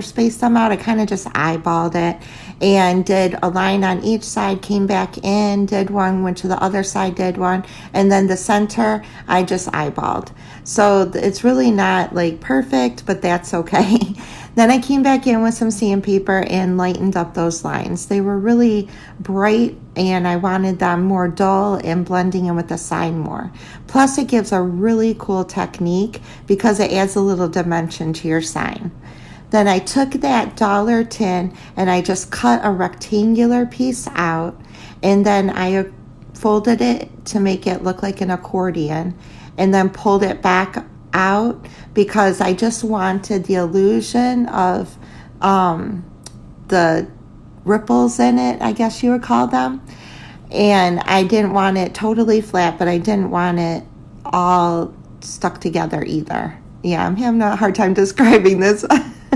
space them out. I kind of just eyeballed it and did a line on each side, came back in, did one, went to the other side, did one, and then the center, I just eyeballed. So it's really not like perfect, but that's okay. Then I came back in with some sandpaper and lightened up those lines. They were really bright and I wanted them more dull and blending in with the sign more. Plus it gives a really cool technique because it adds a little dimension to your sign. Then I took that dollar tin and I just cut a rectangular piece out, and then I folded it to make it look like an accordion, and then pulled it back out because I just wanted the illusion of the ripples in it, I guess you would call them. And I didn't want it totally flat, but I didn't want it all stuck together either. Yeah, I'm having a hard time describing this.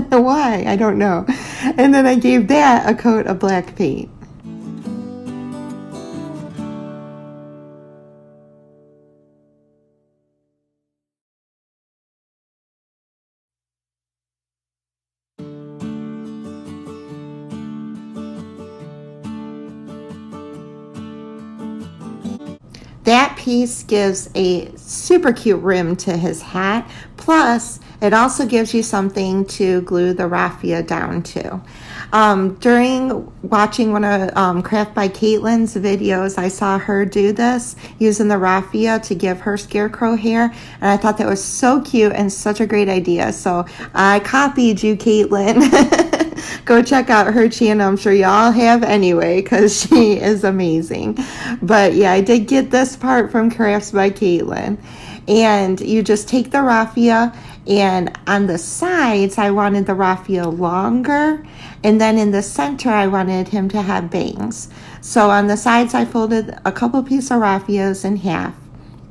Why? I don't know. And then I gave that a coat of black paint. That piece gives a super cute rim to his hat. Plus, it also gives you something to glue the raffia down to. During watching one of Craft by Caitlin's videos, I saw her do this using the raffia to give her scarecrow hair, and I thought that was so cute and such a great idea. So I copied you, Caitlin. Go check out her channel. I'm sure y'all have anyway because she is amazing. But yeah, I did get this part from Crafts by Caitlin. And you just take the raffia, and on the sides I wanted the raffia longer, and then in the center I wanted him to have bangs. So on the sides I folded a couple pieces of raffias in half,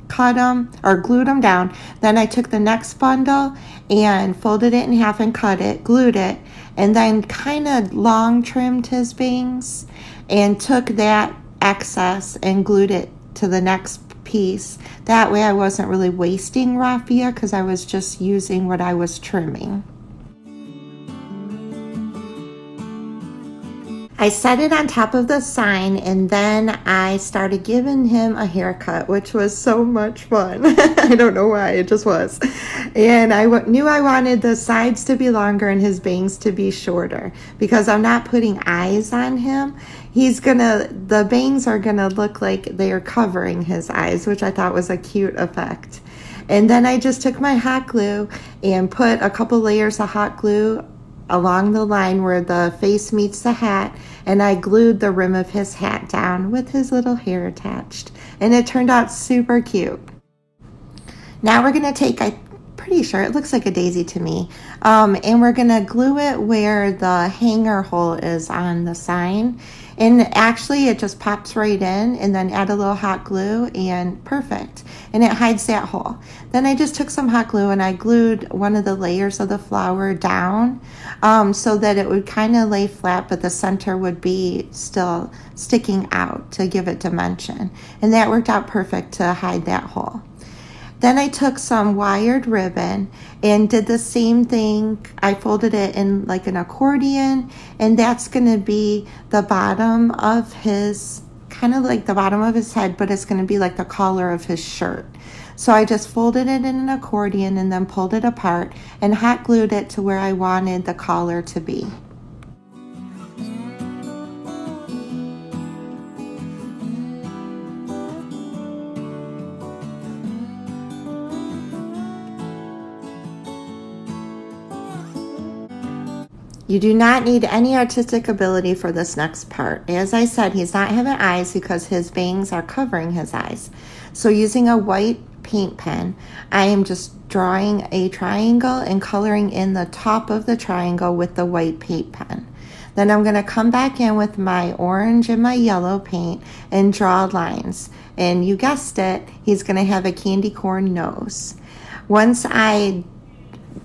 cut them or glued them down. Then I took the next bundle and folded it in half and cut it, glued it, and then kind of long trimmed his bangs and took that excess and glued it to the next piece. That way I wasn't really wasting raffia because I was just using what I was trimming. I set it on top of the sign, and then I started giving him a haircut, which was so much fun. I don't know why, it just was. And I knew I wanted the sides to be longer and his bangs to be shorter because I'm not putting eyes on him. The bangs are gonna look like they are covering his eyes, which I thought was a cute effect. And then I just took my hot glue and put a couple layers of hot glue along the line where the face meets the hat, and I glued the rim of his hat down with his little hair attached, and it turned out super cute. Now we're gonna take, I'm pretty sure it looks like a daisy to me, and we're gonna glue it where the hanger hole is on the sign, And actually it just pops right in, and then add a little hot glue and perfect. And it hides that hole. Then I just took some hot glue and I glued one of the layers of the flower down so that it would kind of lay flat, but the center would be still sticking out to give it dimension. And that worked out perfect to hide that hole. Then I took some wired ribbon and did the same thing. I folded it in like an accordion, and that's going to be the bottom of his, kind of like the bottom of his head, but it's going to be like the collar of his shirt. So I just folded it in an accordion and then pulled it apart and hot glued it to where I wanted the collar to be. You do not need any artistic ability for this next part. As I said, he's not having eyes because his bangs are covering his eyes. So using a white paint pen, I am just drawing a triangle and coloring in the top of the triangle with the white paint pen. Then I'm going to come back in with my orange and my yellow paint and draw lines. And you guessed it, he's going to have a candy corn nose. Once I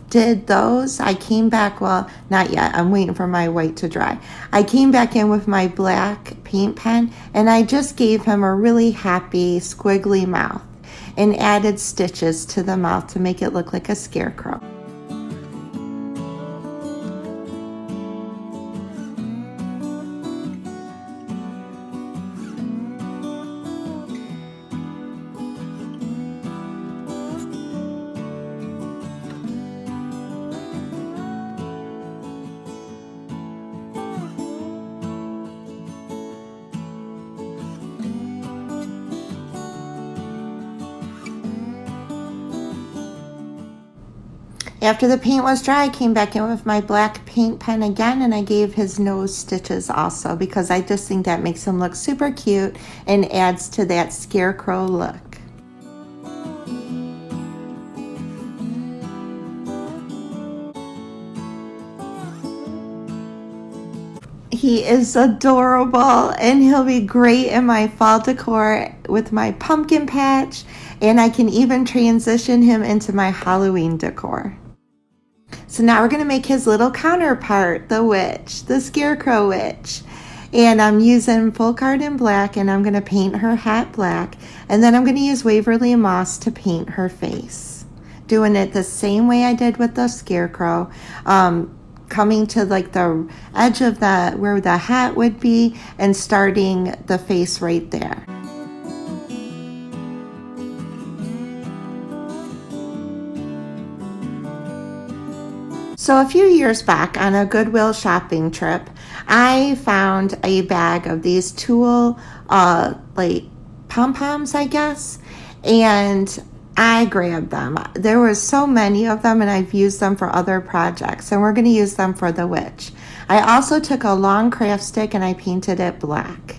did those, I came back, well, not yet, I'm waiting for my white to dry. I came back in with my black paint pen and I just gave him a really happy squiggly mouth and added stitches to the mouth to make it look like a scarecrow. After the paint was dry, I came back in with my black paint pen again and I gave his nose stitches also because I just think that makes him look super cute and adds to that scarecrow look. He is adorable and he'll be great in my fall decor with my pumpkin patch, and I can even transition him into my Halloween decor. So now we're going to make his little counterpart, the witch, the scarecrow witch. And I'm using full card in black and I'm going to paint her hat black. And then I'm going to use Waverly Moss to paint her face. Doing it the same way I did with the scarecrow. Coming to like the edge of the where the hat would be and starting the face right there. So a few years back on a Goodwill shopping trip, I found a bag of these tulle like pom-poms, I guess, and I grabbed them. There were so many of them and I've used them for other projects, and we're going to use them for the witch. I also took a long craft stick and I painted it black,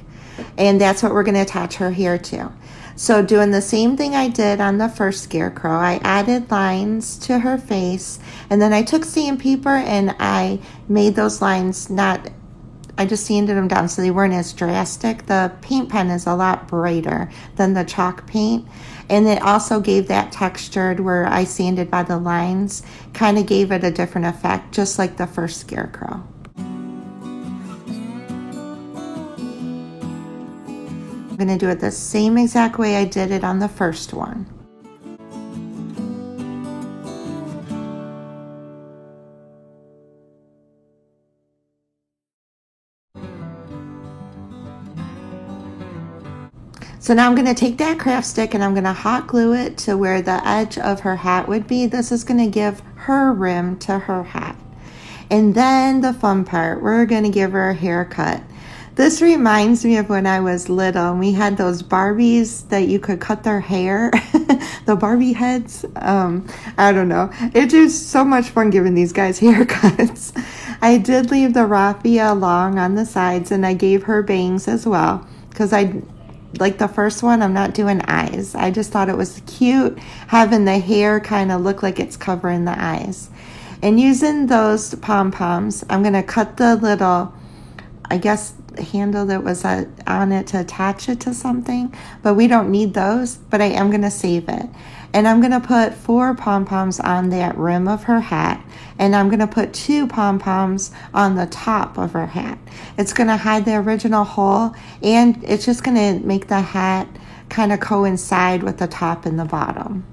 and that's what we're going to attach her hair to. So doing the same thing I did on the first scarecrow, I added lines to her face, and then I took sandpaper and I made those lines I just sanded them down so they weren't as drastic. The paint pen is a lot brighter than the chalk paint, and it also gave that textured where I sanded by the lines, kind of gave it a different effect, just like the first scarecrow. I'm going to do it the same exact way I did it on the first one. So now I'm going to take that craft stick and I'm going to hot glue it to where the edge of her hat would be. This is going to give her rim to her hat. And then the fun part, we're going to give her a haircut. This reminds me of when I was little and we had those Barbies that you could cut their hair, the Barbie heads. I don't know. It was so much fun giving these guys haircuts. I did leave the raffia long on the sides and I gave her bangs as well because like the first one, I'm not doing eyes. I just thought it was cute having the hair kind of look like it's covering the eyes. And using those pom-poms, I'm going to cut the little, I guess handle that was on it to attach it to something, but we don't need those, but I am going to save it. And I'm going to put 4 pom-poms on that rim of her hat, and I'm going to put 2 pom-poms on the top of her hat. It's going to hide the original hole, and it's just going to make the hat kind of coincide with the top and the bottom.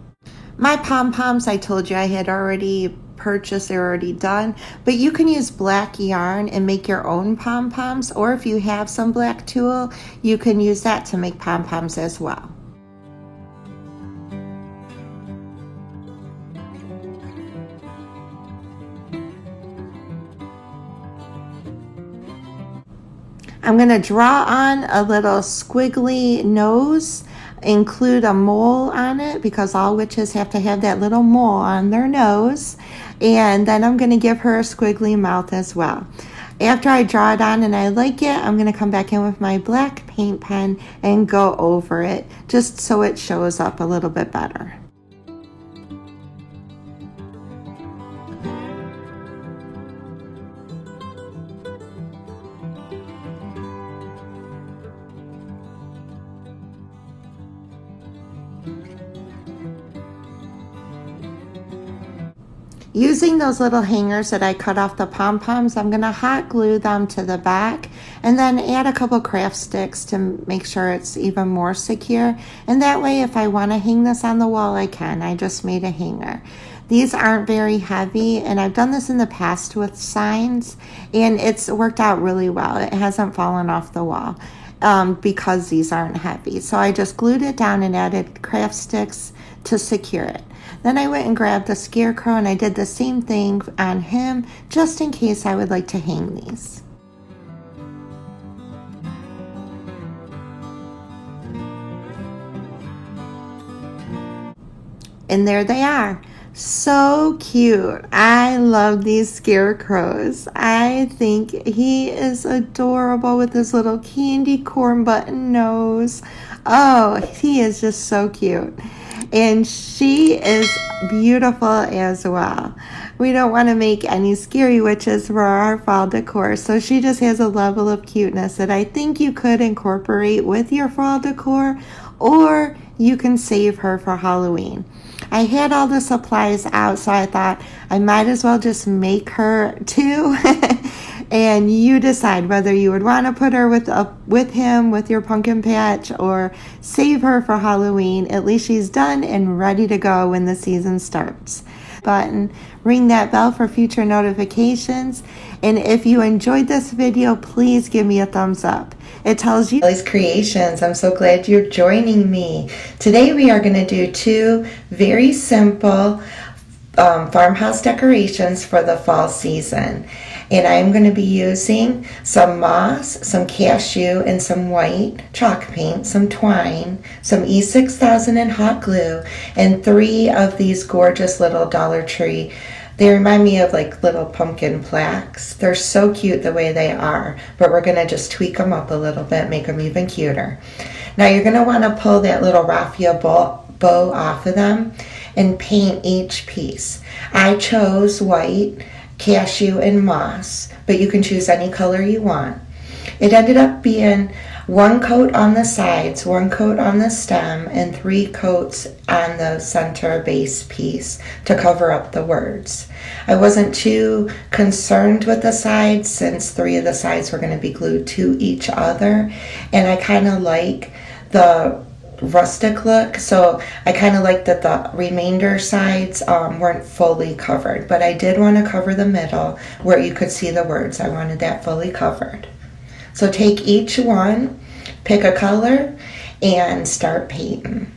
My pom-poms, I told you I had already purchased, they're already done, but you can use black yarn and make your own pom-poms, or if you have some black tulle, you can use that to make pom-poms as well. I'm going to draw on a little squiggly nose, include a mole on it because all witches have to have that little mole on their nose, and then I'm going to give her a squiggly mouth as well. After I draw it on and I like it, I'm going to come back in with my black paint pen and go over it just so it shows up a little bit better. Using those little hangers that I cut off the pom-poms, I'm going to hot glue them to the back and then add a couple craft sticks to make sure it's even more secure. And that way, if I want to hang this on the wall, I can. I just made a hanger. These aren't very heavy, and I've done this in the past with signs, and it's worked out really well. It hasn't fallen off the wall because these aren't heavy. So I just glued it down and added craft sticks to secure it. Then I went and grabbed the Scarecrow and I did the same thing on him just in case I would like to hang these. And there they are. So cute. I love these scarecrows. I think he is adorable with his little candy corn button nose. Oh, he is just so cute. And she is beautiful as well. We don't want to make any scary witches for our fall decor, so she just has a level of cuteness that I think you could incorporate with your fall decor, or you can save her for Halloween. I had all the supplies out, so I thought I might as well just make her too. And you decide whether you would want to put her with him, with your pumpkin patch, or save her for Halloween. At least she's done and ready to go when the season starts. Button, ring that bell for future notifications. And if you enjoyed this video, please give me a thumbs up. It tells you Lily's Creations. I'm so glad you're joining me. Today we are going to do 2 very simple farmhouse decorations for the fall season. And I'm going to be using some moss, some cashew, and some white chalk paint, some twine, some E6000 and hot glue, and 3 of these gorgeous little Dollar Tree. They remind me of like little pumpkin plaques. They're so cute the way they are, but we're going to just tweak them up a little bit, make them even cuter. Now you're going to want to pull that little raffia bow off of them and paint each piece. I chose white, cashew, and moss, but you can choose any color you want. It ended up being 1 coat on the sides, 1 coat on the stem, and 3 coats on the center base piece to cover up the words. I wasn't too concerned with the sides since 3 of the sides were going to be glued to each other, and I kind of like the rustic look, so I kind of like that the remainder sides weren't fully covered, but I did want to cover the middle where you could see the words. I wanted that fully covered. So take each one, pick a color, and start painting.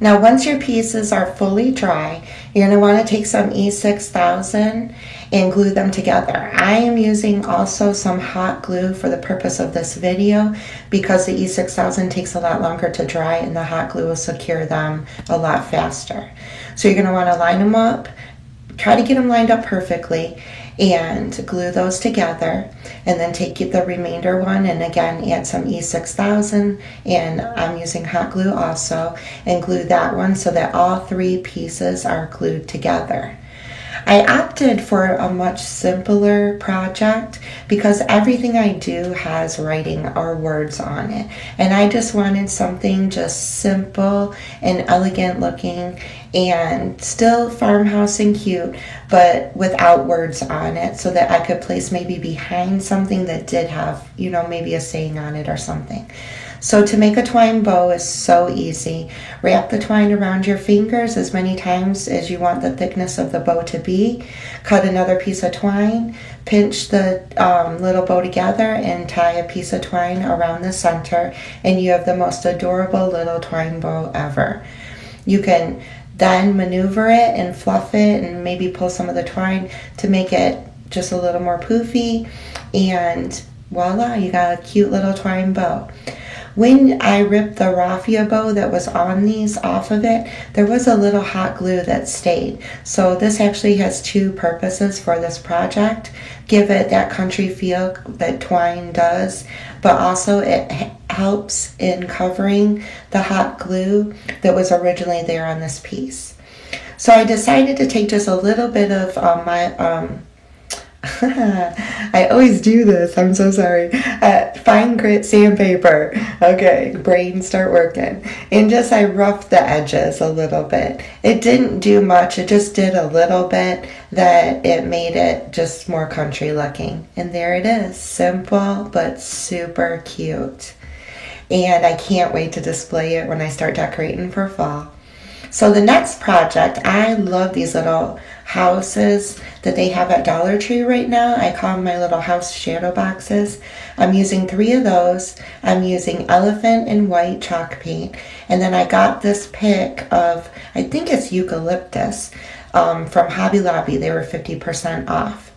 Now once your pieces are fully dry, you're going to want to take some E6000 and glue them together. I am using also some hot glue for the purpose of this video because the E6000 takes a lot longer to dry and the hot glue will secure them a lot faster. So you're going to want to line them up, try to get them lined up perfectly, and glue those together, and then take the remainder one and again add some E6000, and I'm using hot glue also, and glue that one so that all 3 pieces are glued together. I opted for a much simpler project because everything I do has writing or words on it, and I just wanted something just simple and elegant looking and still farmhouse and cute, but without words on it, so that I could place maybe behind something that did have, maybe a saying on it or something. So to make a twine bow is so easy. Wrap the twine around your fingers as many times as you want the thickness of the bow to be. Cut another piece of twine, pinch the little bow together, and tie a piece of twine around the center, and you have the most adorable little twine bow ever. You can then maneuver it and fluff it and maybe pull some of the twine to make it just a little more poofy, and voila, you got a cute little twine bow. When I ripped the raffia bow that was on these off of it, there was a little hot glue that stayed. So this actually has 2 purposes for this project. Give it that country feel that twine does, but also it helps in covering the hot glue that was originally there on this piece. So I decided to take just a little bit of my I always do this, I'm so sorry. Fine grit sandpaper. Okay, brain start working. And I roughed the edges a little bit. It didn't do much, it just did a little bit that it made it just more country looking. And there it is, simple but super cute. And I can't wait to display it when I start decorating for fall. So the next project, I love these little houses that they have at Dollar Tree right now. I call them my little house shadow boxes. I'm using 3 of those. I'm using elephant and white chalk paint. And then I got this pick of, I think it's eucalyptus, from Hobby Lobby. They were 50% off.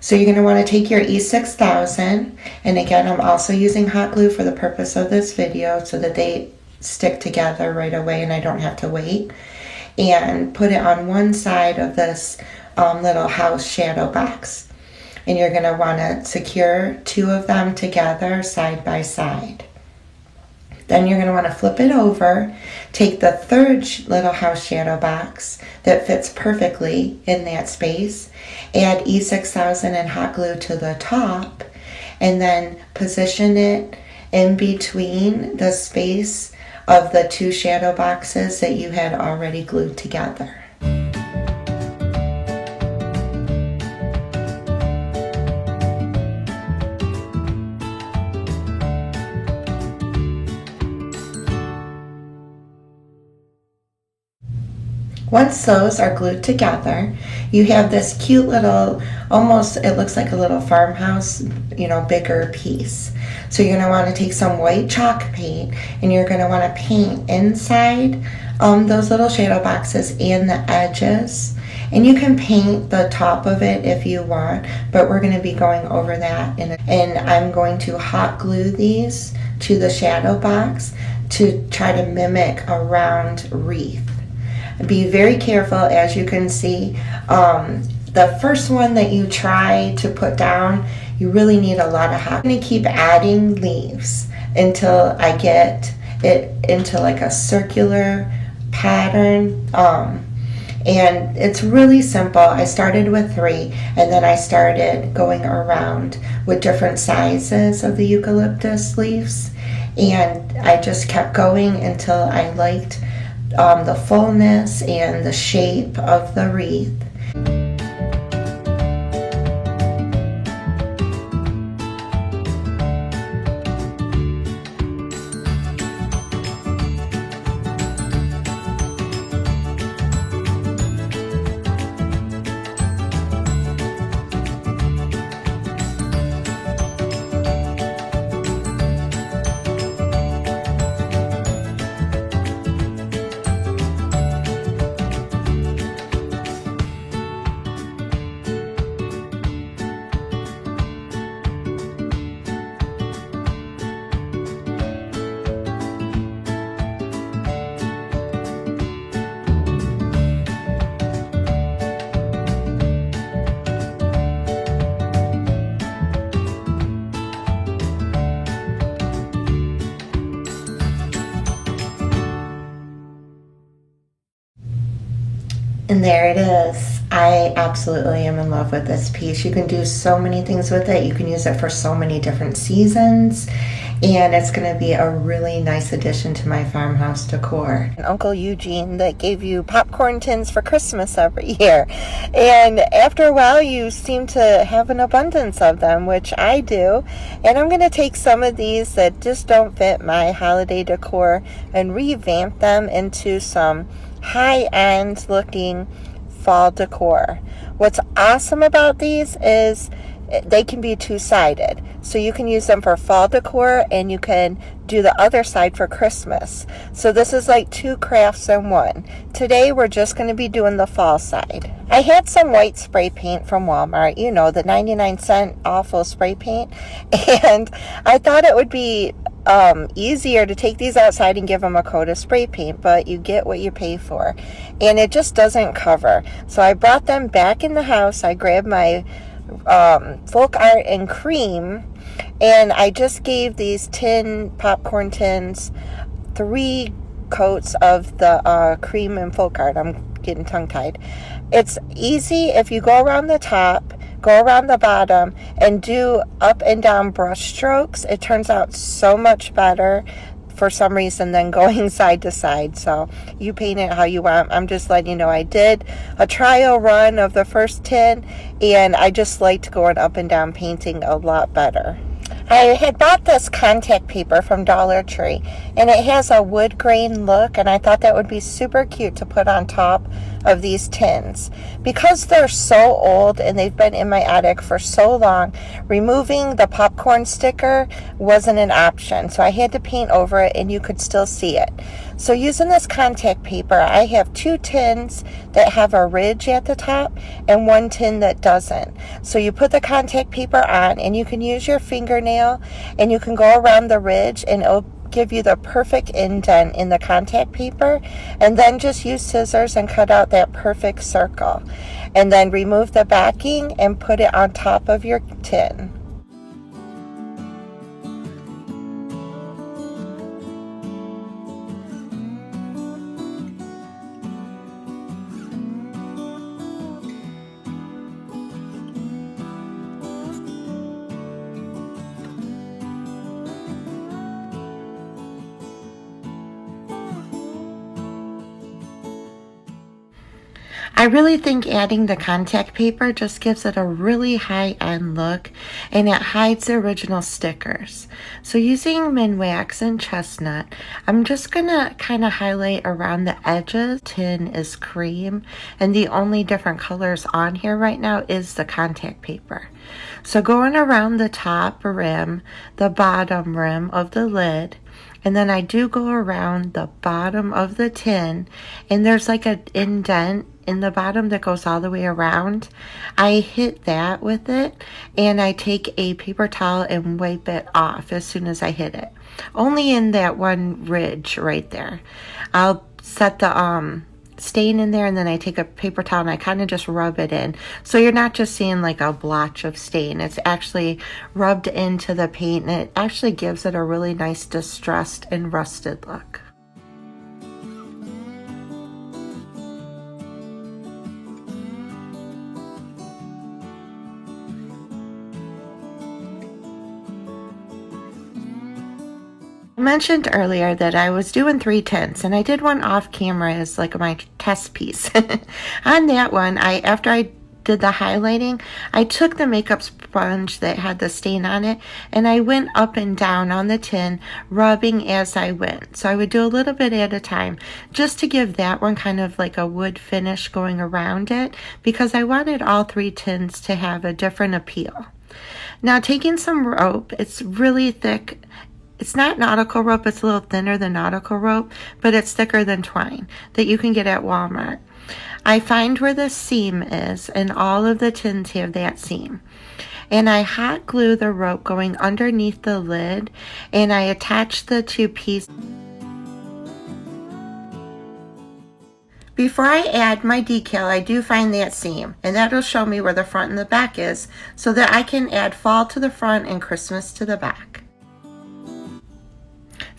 So you're going to want to take your E6000. And again, I'm also using hot glue for the purpose of this video so that they stick together right away and I don't have to wait, and put it on one side of this little house shadow box, and you're going to want to secure 2 of them together side by side. Then you're going to want to flip it over, take the 3rd little house shadow box that fits perfectly in that space, add E6000 and hot glue to the top, and then position it in between the space of the 2 shadow boxes that you had already glued together. Once those are glued together, you have this cute little, almost, it looks like a little farmhouse, bigger piece. So you're going to want to take some white chalk paint, and you're going to want to paint inside those little shadow boxes and the edges. And you can paint the top of it if you want, but we're going to be going over that. And I'm going to hot glue these to the shadow box to try to mimic a round wreath. Be very careful, as you can see. The first one that you try to put down, you really need a lot of hot. I'm going to keep adding leaves until I get it into like a circular pattern. And it's really simple. I started with 3, and then I started going around with different sizes of the eucalyptus leaves, and I just kept going until I liked the fullness and the shape of the wreath. And there it is. I absolutely am in love with this piece. You can do so many things with it. You can use it for so many different seasons. And it's going to be a really nice addition to my farmhouse decor. And Uncle Eugene that gave you popcorn tins for Christmas every year. And after a while, you seem to have an abundance of them, which I do. And I'm going to take some of these that just don't fit my holiday decor and revamp them into some high-end looking fall decor. What's awesome about these is they can be two-sided. So you can use them for fall decor and you can do the other side for Christmas. So this is like two crafts in one. Today we're just going to be doing the fall side. I had some white spray paint from Walmart, you know, the 99-cent awful spray paint. And I thought it would be easier to take these outside and give them a coat of spray paint, but you get what you pay for. And it just doesn't cover. So I brought them back in the house. I grabbed my folk art and cream, and I just gave these popcorn tins 3 coats of the cream and folk art. I'm getting tongue-tied. It's easy if you go around the top, go around the bottom, and do up and down brush strokes. It turns out so much better for some reason than going side to side. So you paint it how you want. I'm just letting you know I did a trial run of the first tin, and I just liked going up and down painting a lot better. I had bought this contact paper from Dollar Tree, and it has a wood grain look, and I thought that would be super cute to put on top of these tins. Because they're so old and they've been in my attic for so long, removing the popcorn sticker wasn't an option, so I had to paint over it and you could still see it. So using this contact paper, I have 2 tins that have a ridge at the top and 1 tin that doesn't. So you put the contact paper on and you can use your fingernail and you can go around the ridge and it'll give you the perfect indent in the contact paper, and then just use scissors and cut out that perfect circle, and then remove the backing and put it on top of your tin. I really think adding the contact paper just gives it a really high-end look, and it hides the original stickers. So using Minwax and Chestnut, I'm just gonna kind of highlight around the edges. Tin is cream, and the only different colors on here right now is the contact paper. So going around the top rim, the bottom rim of the lid, and then I do go around the bottom of the tin, and there's like an indent in the bottom that goes all the way around. I hit that with it, and I take a paper towel and wipe it off as soon as I hit it. Only in that one ridge right there. I'll set the stain in there, and then I take a paper towel and I kind of just rub it in. So you're not just seeing like a blotch of stain. It's actually rubbed into the paint, and it actually gives it a really nice distressed and rusted look. I mentioned earlier that I was doing 3 tints, and I did one off camera as like my test piece. On that one, after I did the highlighting, I took the makeup sponge that had the stain on it, and I went up and down on the tin, rubbing as I went. So I would do a little bit at a time, just to give that one kind of like a wood finish going around it, because I wanted all 3 tins to have a different appeal. Now taking some rope, it's really thick. It's not nautical rope, it's a little thinner than nautical rope, but it's thicker than twine that you can get at Walmart. I find where the seam is, and all of the tins have that seam. And I hot glue the rope going underneath the lid, and I attach the 2 pieces. Before I add my decal, I do find that seam, and that'll show me where the front and the back is, so that I can add fall to the front and Christmas to the back.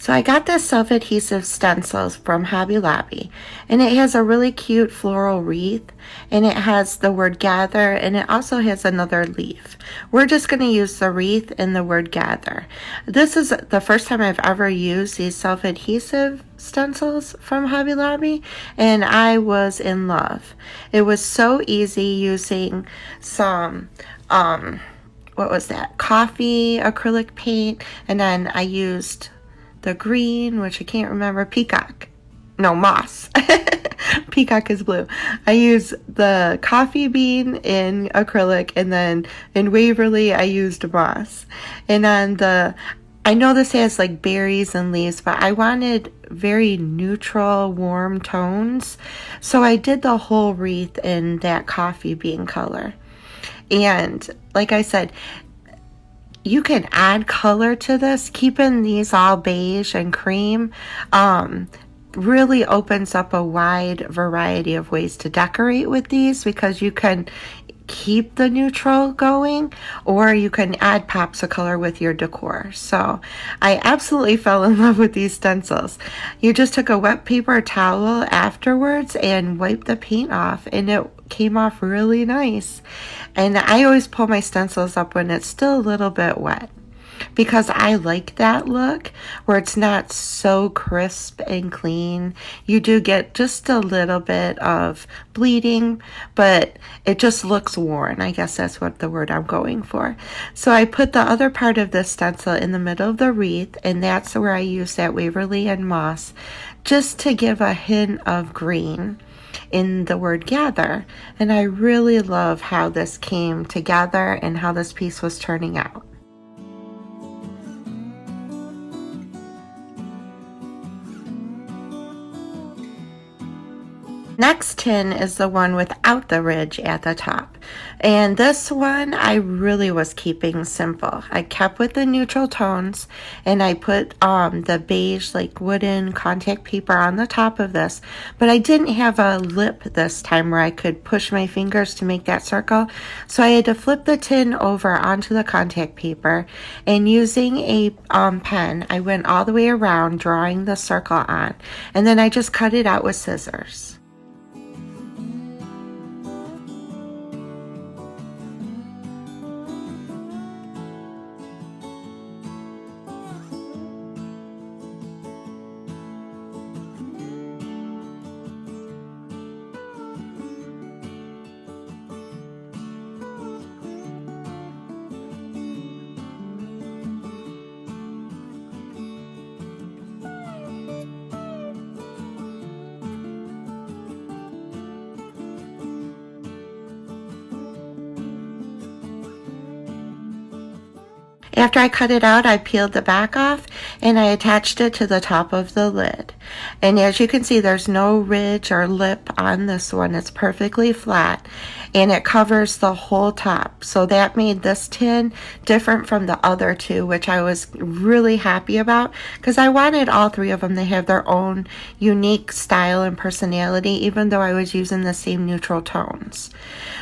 So I got this self-adhesive stencils from Hobby Lobby, and it has a really cute floral wreath, and it has the word gather, and it also has another leaf. We're just going to use the wreath and the word gather. This is the first time I've ever used these self-adhesive stencils from Hobby Lobby, and I was in love. It was so easy using some what was that, coffee acrylic paint, and then I used the green, which I can't remember, peacock. No, moss. Peacock is blue. I use the coffee bean in acrylic, and then in Waverly I used moss. And on I know this has like berries and leaves, but I wanted very neutral, warm tones. So I did the whole wreath in that coffee bean color. And like I said, you can add color to this. Keeping these all beige and cream really opens up a wide variety of ways to decorate with these, because you can keep the neutral going, or you can add pops of color with your decor. So I absolutely fell in love with these stencils. You just took a wet paper towel afterwards and wiped the paint off, and it came off really nice. And I always pull my stencils up when it's still a little bit wet, because I like that look where it's not so crisp and clean. You do get just a little bit of bleeding, but it just looks worn. I guess that's what the word I'm going for. So I put the other part of this stencil in the middle of the wreath, and that's where I use that Waverly and moss, just to give a hint of green in the word gather. And I really love how this came together and how this piece was turning out. Next tin is the one without the ridge at the top. And this one I really was keeping simple. I kept with the neutral tones, and I put the beige like wooden contact paper on the top of this, but I didn't have a lip this time where I could push my fingers to make that circle. So I had to flip the tin over onto the contact paper, and using a pen, I went all the way around drawing the circle on, and then I just cut it out with scissors. After I cut it out, I peeled the back off, and I attached it to the top of the lid. And as you can see, there's no ridge or lip on this one. It's perfectly flat, and it covers the whole top. So that made this tin different from the other two, which I was really happy about, because I wanted all three of them to have their own unique style and personality, even though I was using the same neutral tones.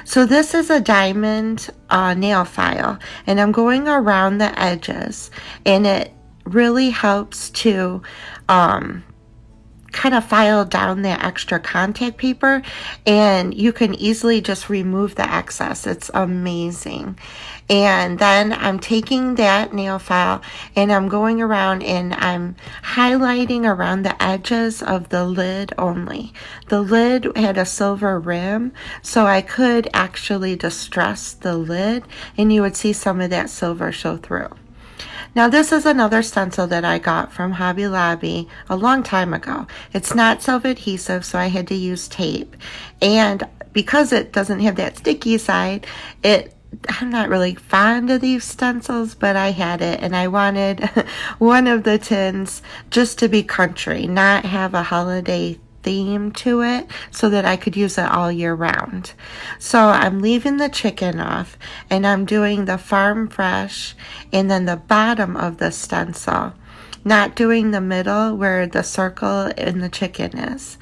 So this is a diamond nail file, and I'm going around the edges, and it really helps to kind of file down that extra contact paper, and you can easily just remove the excess. It's amazing. And then I'm taking that nail file, and I'm going around, and I'm highlighting around the edges of the lid only. The lid had a silver rim, so I could actually distress the lid, and you would see some of that silver show through. Now this is another stencil that I got from Hobby Lobby a long time ago. It's not self-adhesive, so I had to use tape. And because it doesn't have that sticky side, I'm not really fond of these stencils, but I had it, and I wanted one of the tins just to be country, not have a holiday theme to it, so that I could use it all year round. So I'm leaving the chicken off, and I'm doing the farm fresh and then the bottom of the stencil, not doing the middle where the circle in the chicken is.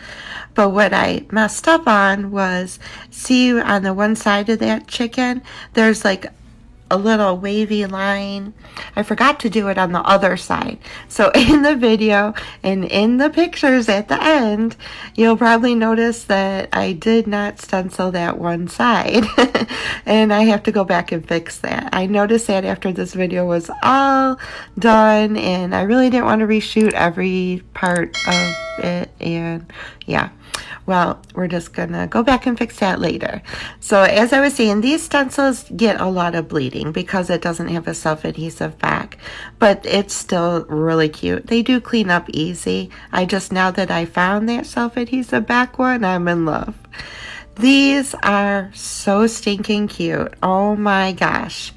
But what I messed up on was, see on the one side of that chicken, there's like a little wavy line. I forgot to do it on the other side. So in the video and in the pictures at the end, you'll probably notice that I did not stencil that one side. And I have to go back and fix that. I noticed that after this video was all done, and I really didn't want to reshoot every part of it. And yeah, well, we're just gonna go back and fix that later. So as I was saying, these stencils get a lot of bleeding because it doesn't have a self-adhesive back, but it's still really cute. They do clean up easy. Now that I found that self-adhesive back one, I'm in love. These are so stinking cute. Oh my gosh.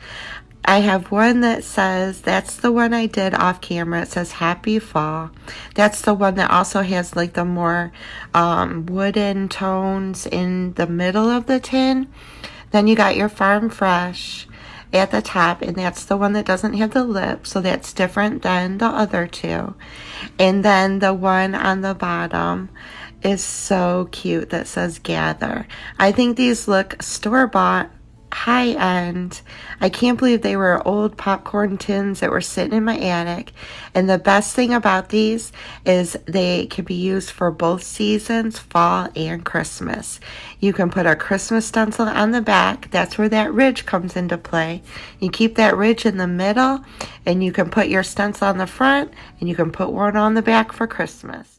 I have one that says, that's the one I did off camera. It says Happy Fall. That's the one that also has like the more wooden tones in the middle of the tin. Then you got your Farm Fresh at the top, and that's the one that doesn't have the lip, so that's different than the other two. And then the one on the bottom is so cute that says Gather. I think these look store-bought, high-end. I can't believe they were old popcorn tins that were sitting in my attic. And the best thing about these is they can be used for both seasons, fall and Christmas. You can put a Christmas stencil on the back. That's where that ridge comes into play. You keep that ridge in the middle, and you can put your stencil on the front, and you can put one on the back for Christmas.